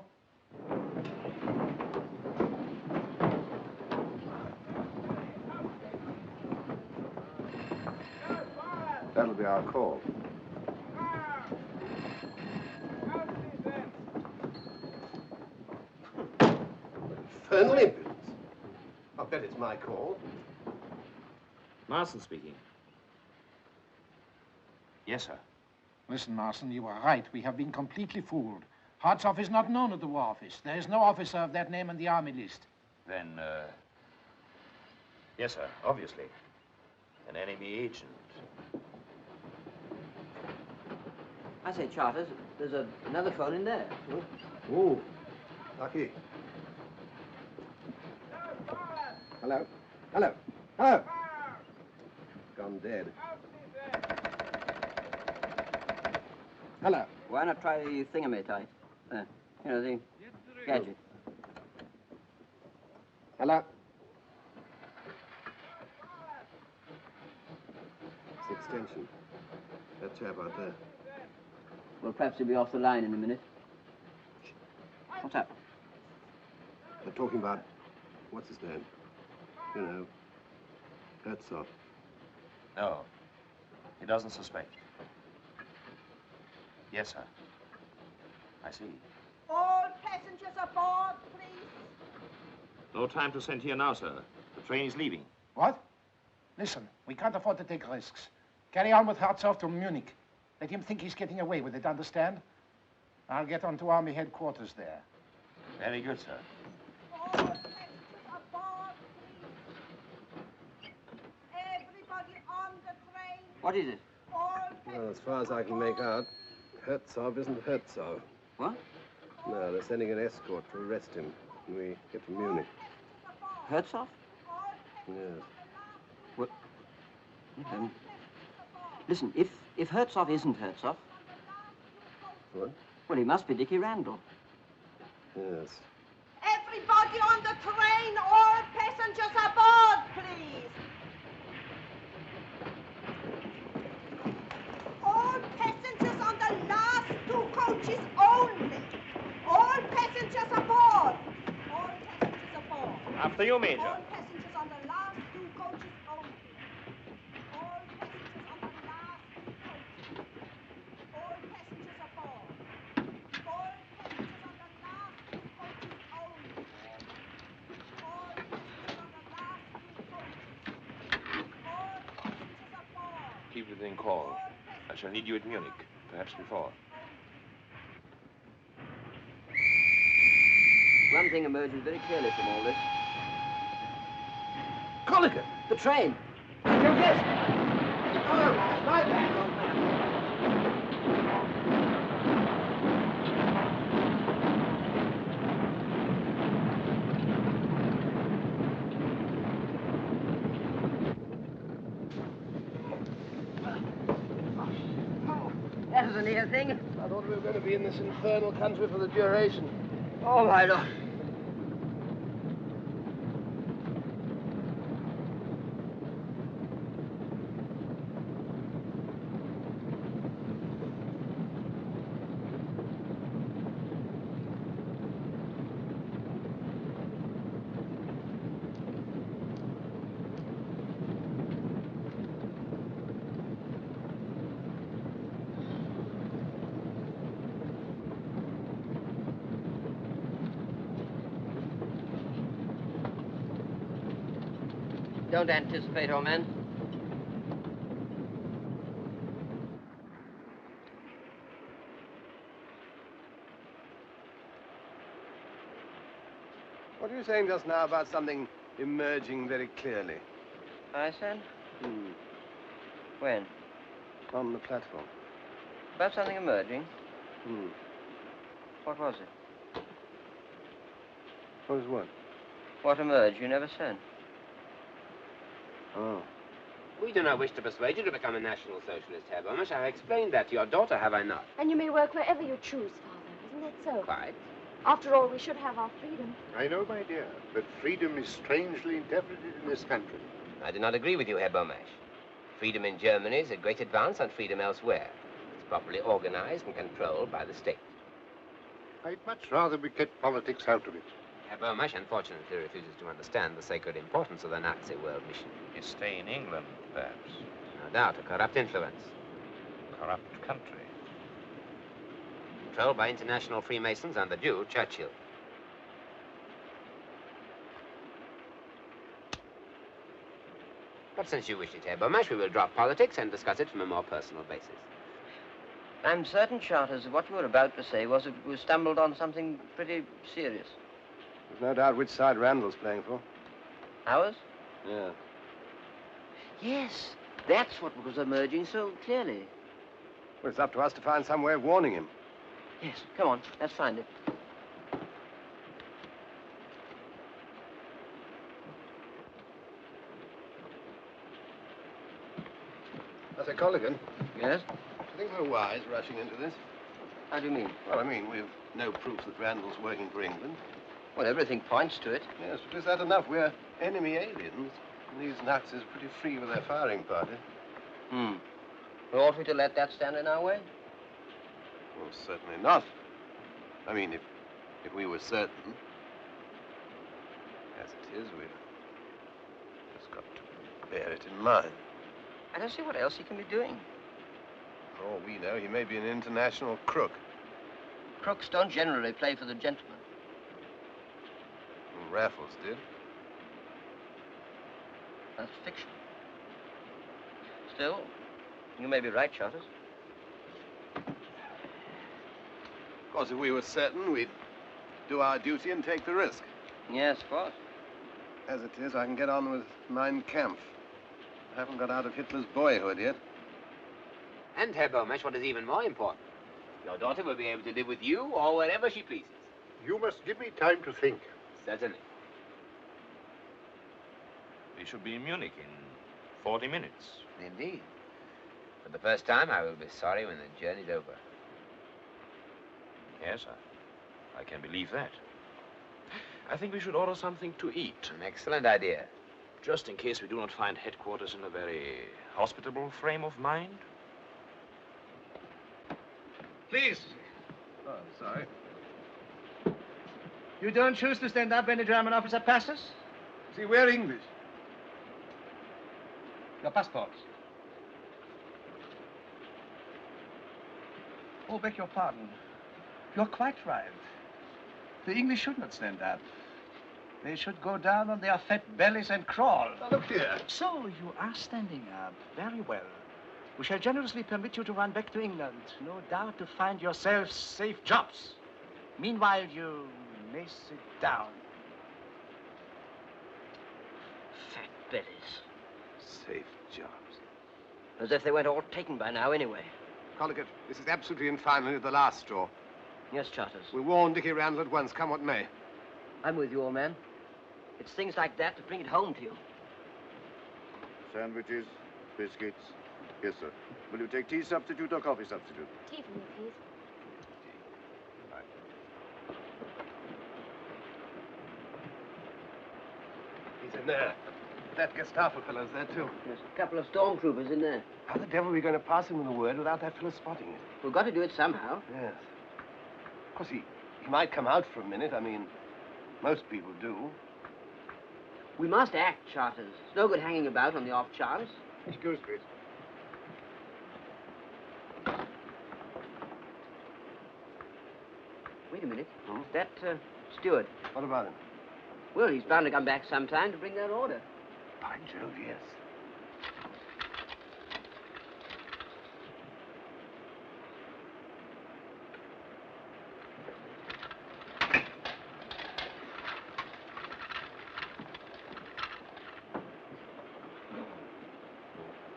That'll be our call. Infernal impudence. I'll bet it's my call. Marcel speaking. Yes, sir. Listen, Marson, you were right. We have been completely fooled. Hartzoff is not known at the War Office. There is no officer of that name on the army list. Then, yes, sir, obviously. An enemy agent. I say, Charters, there's another phone in there. Oh, lucky. Hello? Hello? Hello? Gone dead. Hello? Why not try the thingamate? You know, the gadget. Hello? It's the extension. That chap out there. Well, perhaps he'll be off the line in a minute. What's up? They're talking about, what's his name? You know, Herzog. No, he doesn't suspect. Yes, sir. I see. All passengers aboard, please. No time to send here now, sir. The train is leaving. What? Listen, we can't afford to take risks. Carry on with Hartzoff to Munich. Let him think he's getting away with it, understand? I'll get on to Army headquarters there. Very good, sir. Everybody on the train. What is it? Well, as far as I can make out, Herzog isn't Herzog. What? No, they're sending an escort to arrest him when we get to Munich. Herzog? Yes. What? Listen, if Herzog isn't Herzog... What? Well, he must be Dickie Randall. Yes. Everybody on the train, all passengers aboard, please. All passengers on the last 2 coaches only. All passengers aboard. All passengers aboard. After you, Major. All passengers on the last 2 coaches only. All passengers on the last 2 coaches. All passengers aboard. All passengers on the last 2 coaches only. All passengers on the last 2 coaches. All passengers aboard. Keep it in call. I shall need you at Munich, perhaps before. One thing emerges very clearly from all this. Colligan! The train! You guessed it! Oh, my bad, old man. That was a near thing. I thought we were going to be in this infernal country for the duration. Oh, my Lord. Don't anticipate, old man. What were you saying just now about something emerging very clearly? I said? When? On the platform. About something emerging? What was it? What was what? What emerged? You never said. Oh. We do not wish to persuade you to become a National Socialist, Herr Bomisch. I've explained that to your daughter, have I not? And you may work wherever you choose, Father. Isn't that so? Quite. After all, we should have our freedom. I know, my dear, but freedom is strangely interpreted in this country. I do not agree with you, Herr Bomisch. Freedom in Germany is a great advance on freedom elsewhere. It's properly organized and controlled by the state. I'd much rather we kept politics out of it. Herr Bomisch unfortunately refuses to understand the sacred importance of the Nazi world mission. You stay in England, perhaps. No doubt, a corrupt influence. Corrupt country. Controlled by international Freemasons and the Jew, Churchill. But since you wish it, Herr Bomisch, we will drop politics and discuss it from a more personal basis. I'm certain, Charters, that what you were about to say was that we stumbled on something pretty serious. There's no doubt which side Randall's playing for. Ours? Yeah. Yes, that's what was emerging so clearly. Well, it's up to us to find some way of warning him. Yes, come on, let's find it. I say, Colligan. Yes? Do you think we're wise rushing into this? How do you mean? Well, I mean, we've no proof that Randall's working for England. Well, everything points to it. Yes, but is that enough? We're enemy aliens. And these Nazis are pretty free with their firing party. Well, ought we to let that stand in our way? Well, certainly not. I mean, if we were certain. As it is, we've just got to bear it in mind. I don't see what else he can be doing. For all we know, he may be an international crook. Crooks don't generally play for the gentleman. Well, Raffles did. That's fiction. Still, You may be right, Charters. Of course, if we were certain, we'd do our duty and take the risk. Yes, of course. As it is, I can get on with Mein Kampf. I haven't got out of Hitler's boyhood yet. And, Herr Beaumarchais, what is even more important, your daughter will be able to live with you or wherever she pleases. You must give me time to think. Certainly. We should be in Munich in 40 minutes. Indeed. For the first time, I will be sorry when the journey's over. Yes, I can believe that. I think we should order something to eat. An excellent idea. Just in case we do not find headquarters in a very hospitable frame of mind. Please. Oh, sorry. You don't choose to stand up when a German officer passes? See, we're English. Your passports. Oh, beg your pardon. You're quite right. The English should not stand up. They should go down on their fat bellies and crawl. Now, look here. So you are standing up. Very well. We shall generously permit you to run back to England. No doubt to find yourselves safe jobs. Meanwhile, you may sit down. Fat bellies. Safe jobs. As if they weren't all taken by now anyway. Collicut, this is absolutely and finally the last straw. Yes, Charters. We warn Dickie Randall at once, come what may. I'm with you, old man. It's things like that that bring it home to you. Sandwiches, biscuits. Yes, sir. Will you take tea substitute or coffee substitute? Tea for me, please. He's in there. That Gestapo fellow's there, too. There's a couple of stormtroopers in there. How the devil are we going to pass him with a word without that fellow spotting it? We've got to do it somehow. Yes. Of course, he might come out for a minute. I mean, most people do. We must act, Charters. It's no good hanging about on the off chance. Excuse me. Wait a minute. That steward. What about him? Well, he's bound to come back sometime to bring that order. By Jove, yes.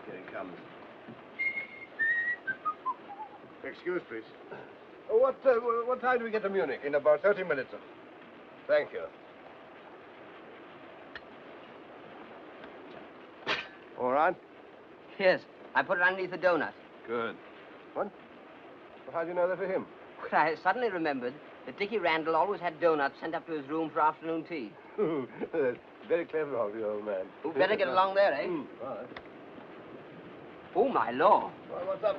Here he comes. Excuse, please. What time do we get to Munich? In about 30 minutes, sir. Thank you. All right? Yes, I put it underneath the donut. Good. What? Well, how do you know that for him? Well, I suddenly remembered that Dickie Randall always had donuts sent up to his room for afternoon tea. That's very clever of you, old man. We'd better get along there, eh? All right. Oh, my law. Well, what's up?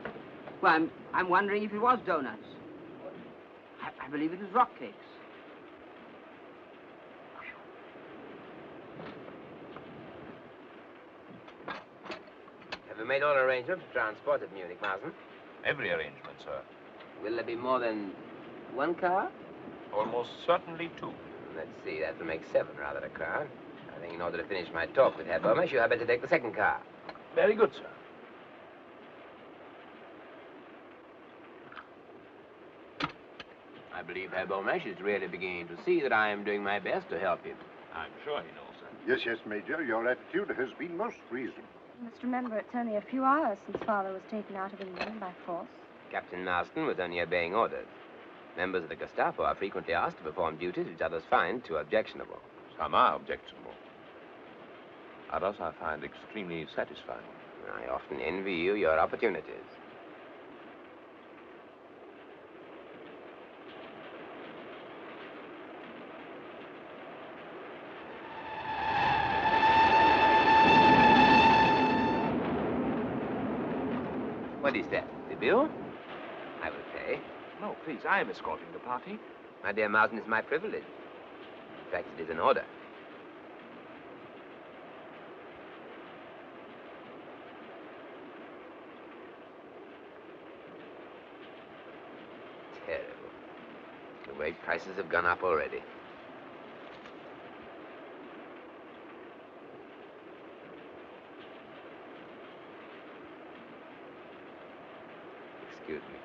Well, I'm wondering if it was donuts. I believe it was rock cakes. Have you made all arrangements to transport at Munich, Marsden? Every arrangement, sir. Will there be more than one car? Almost certainly 2. Let's see, that will make 7 rather a crowd. I think in order to finish my talk with Herr Beaumarchais, you had better take the second car. Very good, sir. I believe Herr Beaumarchais is really beginning to see that I am doing my best to help him. I'm sure he knows, sir. Yes, yes, Major. Your attitude has been most reasonable. You must remember it's only a few hours since Father was taken out of England by force. Captain Marston was only obeying orders. Members of the Gestapo are frequently asked to perform duties which others find too objectionable. Some are objectionable. Others I find extremely satisfying. I often envy you your opportunities. What is that? The bill? I will pay. No, please, I am escorting the party. My dear Marsden, it's my privilege. In fact, it is an order. Terrible. The way prices have gone up already. Excuse me.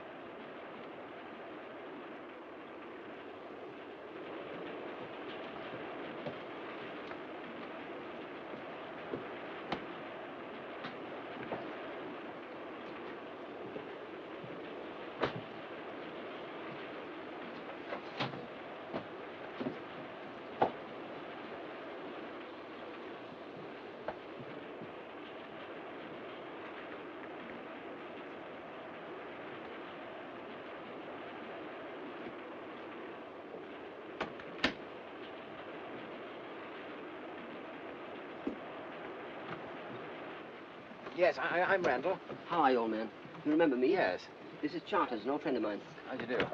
Yes, I'm Randall. How are you, old man? You remember me? Yes. This is Charters, an old friend of mine. How do you do?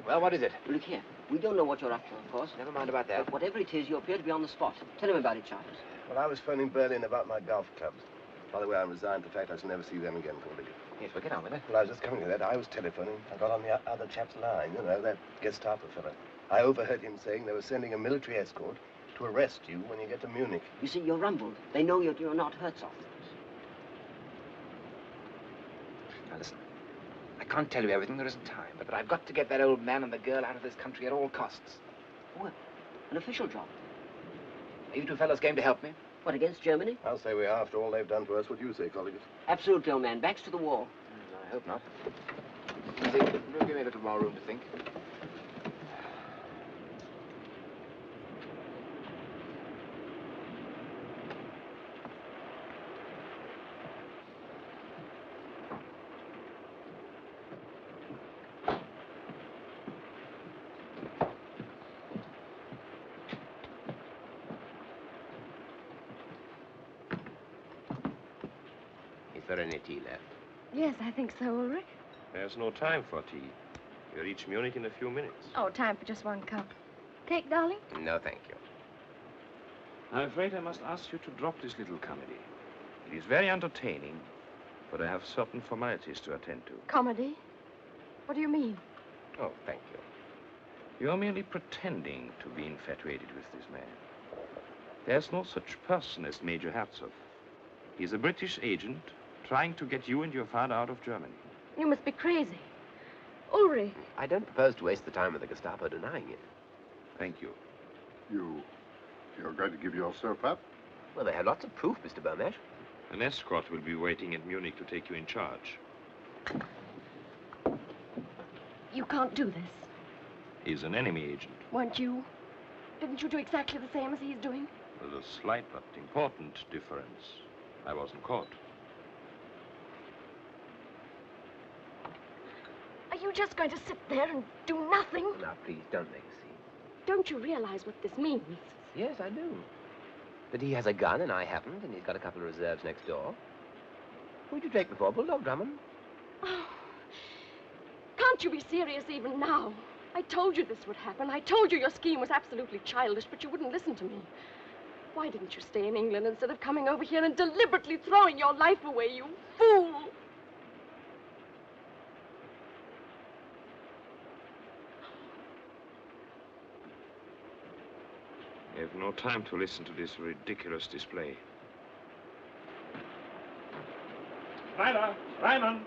Well, what is it? Look here. We don't know what you're up to, of course. Never mind about that. But whatever it is, you appear to be on the spot. Tell him about it, Charters. Well, I was phoning Berlin about my golf clubs. By the way, I'm resigned to the fact I shall never see them again, Cordy. Yes, well, get on with it. Well, I was just coming to that. I was telephoning. I got on the other chap's line, you know, that Gestapo fellow. I overheard him saying they were sending a military escort to arrest you when you get to Munich. You see, you're rumbled. They know you're not Herzog. Now, listen. I can't tell you everything. There isn't time. But I've got to get that old man and the girl out of this country at all costs. Well, an official job. Are you two fellows game to help me? What, against Germany? I'll say we are, after all they've done to us. What do you say, colleagues? Absolutely, old man. Backs to the wall. I hope not. See, you'll give me a little more room to think. Is there any tea left? Yes, I think so, Ulrich. There's no time for tea. You reach Munich in a few minutes. Oh, time for just one cup. Take, darling? No, thank you. I'm afraid I must ask you to drop this little comedy. It is very entertaining, but I have certain formalities to attend to. Comedy? What do you mean? Oh, thank you. You're merely pretending to be infatuated with this man. There's no such person as Major Herzog. He's a British agent trying to get you and your father out of Germany. You must be crazy. Ulrich. I don't propose to waste the time of the Gestapo denying it. Thank you. You're going to give yourself up? Well, they have lots of proof, Mr. Burmesh. An escort will be waiting at Munich to take you in charge. You can't do this. He's an enemy agent. Weren't you? Didn't you do exactly the same as he's doing? There's a slight but important difference. I wasn't caught. Are you just going to sit there and do nothing? Now, please, don't make a scene. Don't you realize what this means? Yes, I do. But he has a gun and I haven't, and he's got a couple of reserves next door. Who'd you take before, Bulldog Drummond? Oh, can't you be serious even now? I told you this would happen. I told you your scheme was absolutely childish, but you wouldn't listen to me. Why didn't you stay in England instead of coming over here and deliberately throwing your life away, you fool? I have no time to listen to this ridiculous display. Ryder! Ryman!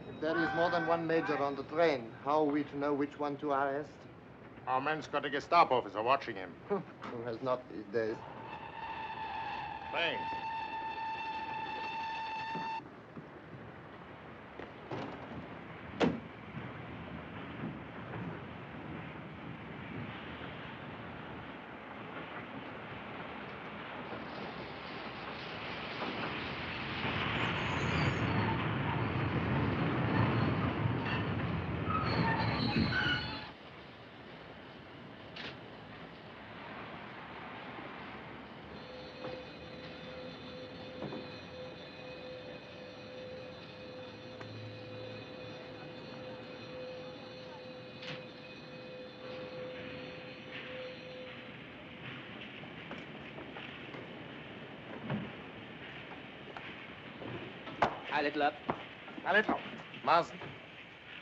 If there is more than one major on the train, how are we to know which one to arrest? Our man's got a Gestapo officer watching him. Who has not these days? Thanks. Hi, Littler. Herr Littler. Marsden.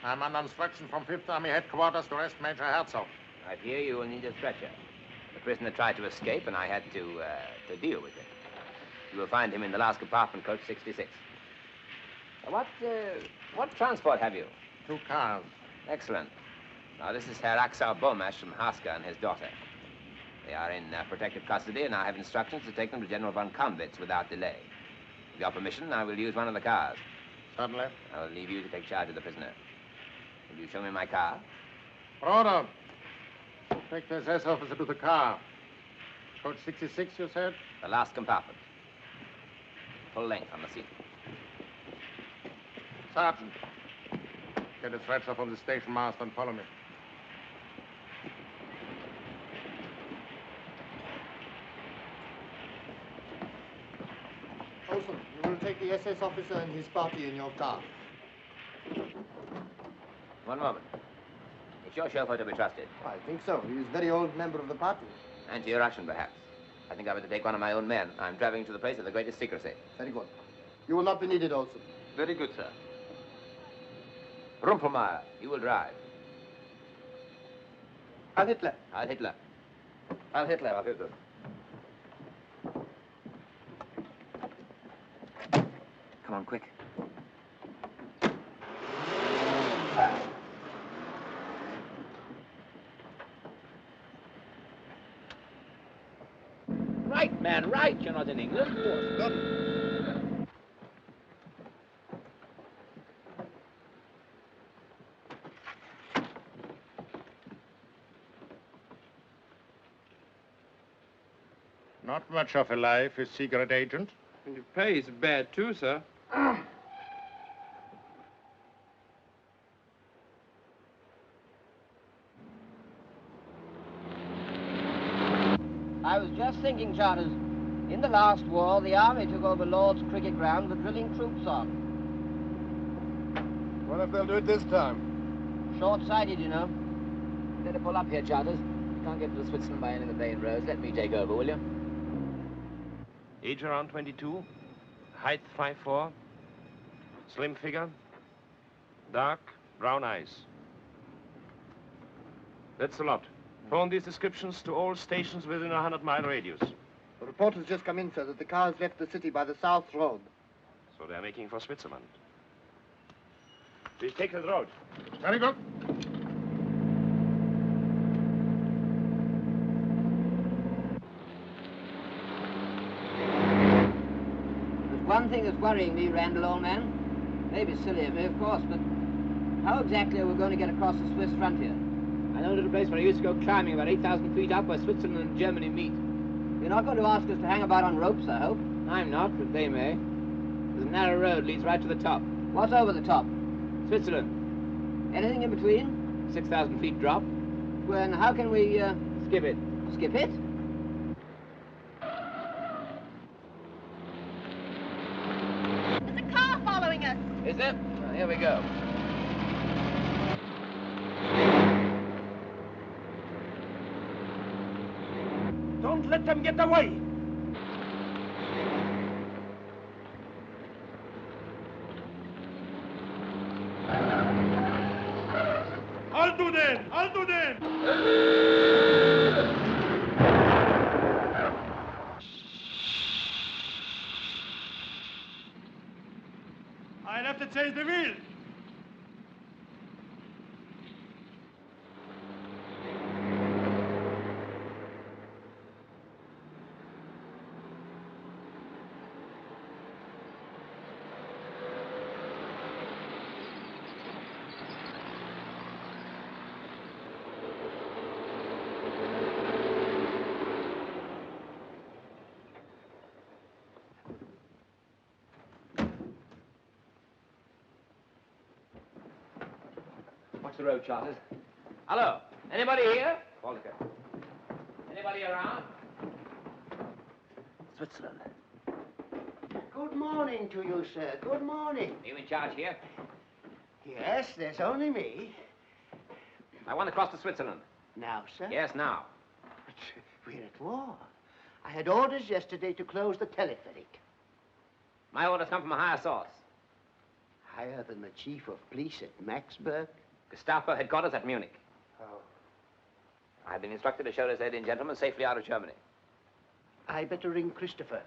I'm under instruction from 5th Army headquarters to arrest Major Herzog. I fear you will need a stretcher. The prisoner tried to escape, and I had to deal with it. You will find him in the last compartment, coach 66. What transport have you? 2 cars. Excellent. Now, this is Herr Axel Bomash from Haska and his daughter. They are in protective custody, and I have instructions to take them to General von Kampwitz without delay. With your permission, I will use one of the cars. Certainly. I will leave you to take charge of the prisoner. Will you show me my car? Order. Take the SS officer to the car. Coach 66, you said? The last compartment. Full length on the seat. Sergeant. Get a stretcher from the station master and follow me. Olson, you will take the SS officer and his party in your car. One moment. Is your chauffeur to be trusted? I think so. He is a very old member of the party. Anti-Russian, perhaps. I think I better take one of my own men. I'm traveling to the place of the greatest secrecy. Very good. You will not be needed, Olson. Very good, sir. Rumpelmeyer, you will drive. Heil Hitler. Heil Hitler. Heil Hitler. Heil Hitler. Come on, quick. Right, man, right. You're not in England. Good. Not much of a life, a secret agent. And your pay is bad, too, sir. I was just thinking, Charters, in the last war, the army took over Lord's cricket ground with drilling troops on. What if they'll do it this time? Short-sighted, you know. Better pull up here, Charters. You can't get to Switzerland by any of the main roads. Let me take over, will you? Age around 22. Height 5'4". Slim figure. Dark brown eyes. That's a lot. Phone these descriptions to all stations within a 100-mile radius. The report has just come in, sir, that the car has left the city by the south road. So they're making for Switzerland. Please take the road. Very good. There's one thing that's worrying me, Randall, old man. Maybe silly of me, of course, but how exactly are we going to get across the Swiss frontier? I know a little place where I used to go climbing about 8,000 feet up where Switzerland and Germany meet. You're not going to ask us to hang about on ropes, I hope? I'm not, but they may. There's a narrow road leads right to the top. What's over the top? Switzerland. Anything in between? 6,000 feet drop. Well, and how can we, skip it. Skip it? There's a car following us. Is there? Well, here we go. Don't let them get away! Halt du den! Halt du den! I'll have to change the wheel. Watch the road, Charters. Hello? Anybody here? Walter. Anybody around? Switzerland. Good morning to you, sir. Good morning. Are you in charge here? Yes, there's only me. I want to cross to Switzerland. Now, sir? Yes, now. But we're at war. I had orders yesterday to close the telepheric. My orders come from a higher source. Higher than the chief of police at Maxburg? Gestapo headquarters at Munich. Oh. I've been instructed to show this lady and gentleman safely out of Germany. I better ring Christopher.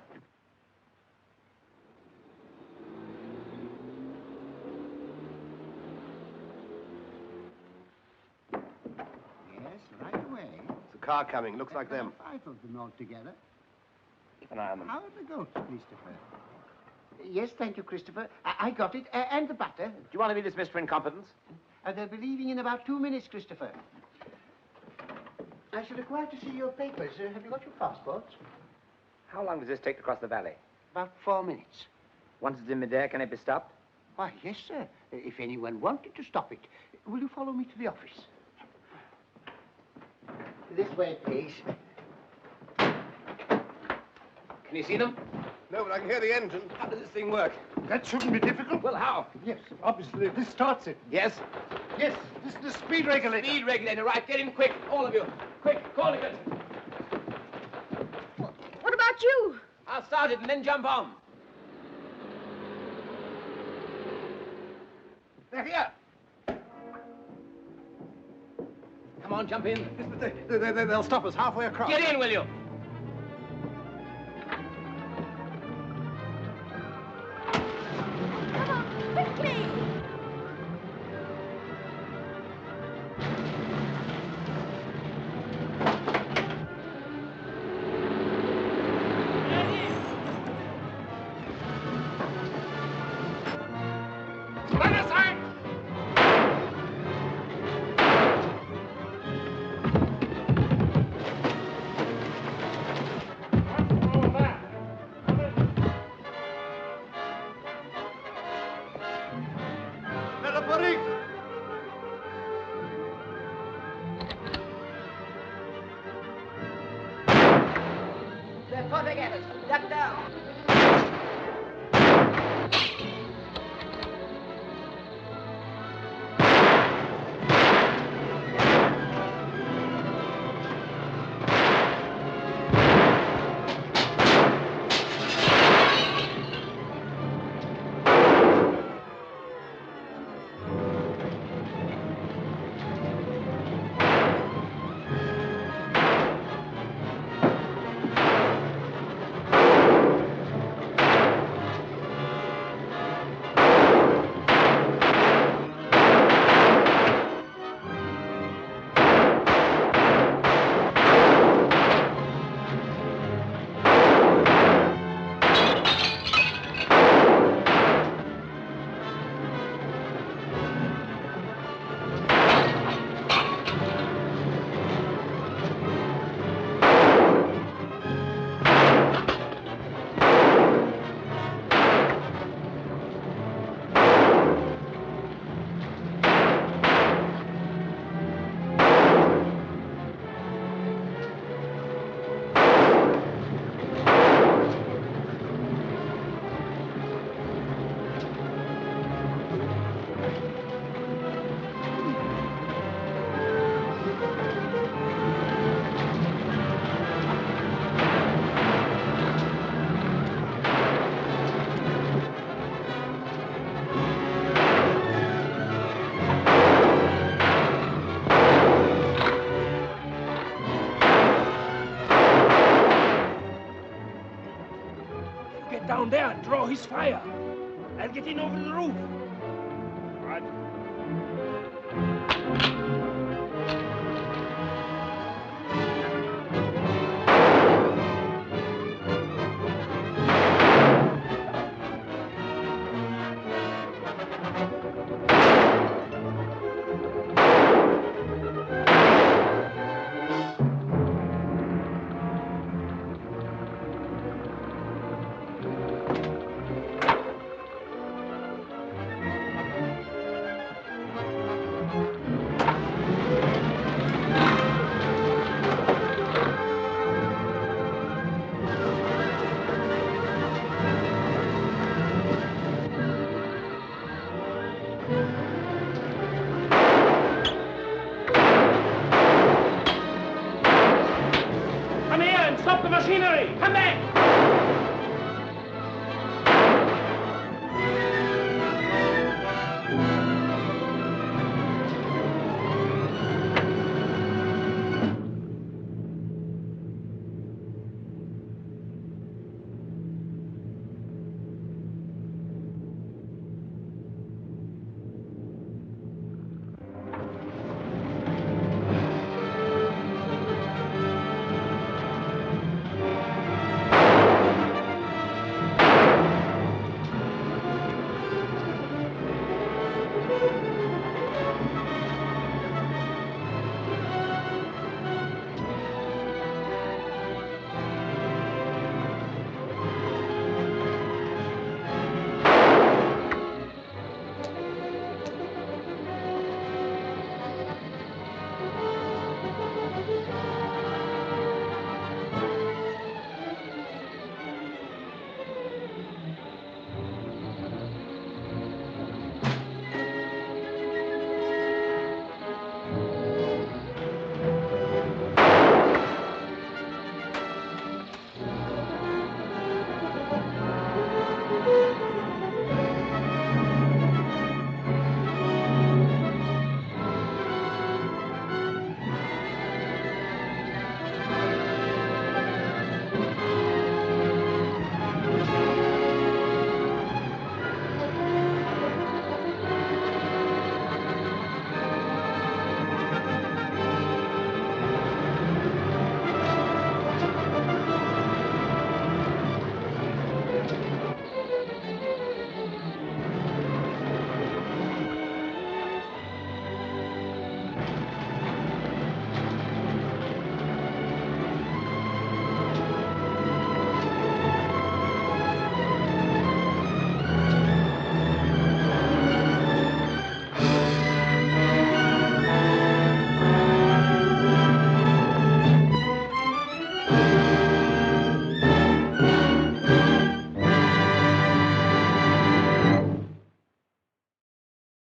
Yes, right away. It's a car coming. Looks like them. 5 of them altogether. Keep an eye on them. How are the goats, Christopher? Yes, thank you, Christopher. I got it. And the butter. Do you want to be dismissed for incompetence? They'll be leaving in about 2 minutes, Christopher. I should require to see your papers. Have you got your passports? How long does this take to cross the valley? About 4 minutes. Once it's in midair, can it be stopped? Why, yes, sir. If anyone wanted to stop it. Will you follow me to the office? This way, please. Can you see them? No, but I can hear the engine. How does this thing work? That shouldn't be difficult. Well, how? Yes, obviously. This starts it. Yes? Yes, this is the speed regulator. Speed regulator, right. Get in quick, all of you. Quick, call it. What about you? I'll start it and then jump on. They're here. Come on, jump in. They'll stop us halfway across. Get in, will you? Come on, quickly! They're putting at us. Duck down. Get down there and draw his fire. I'll get in over the roof.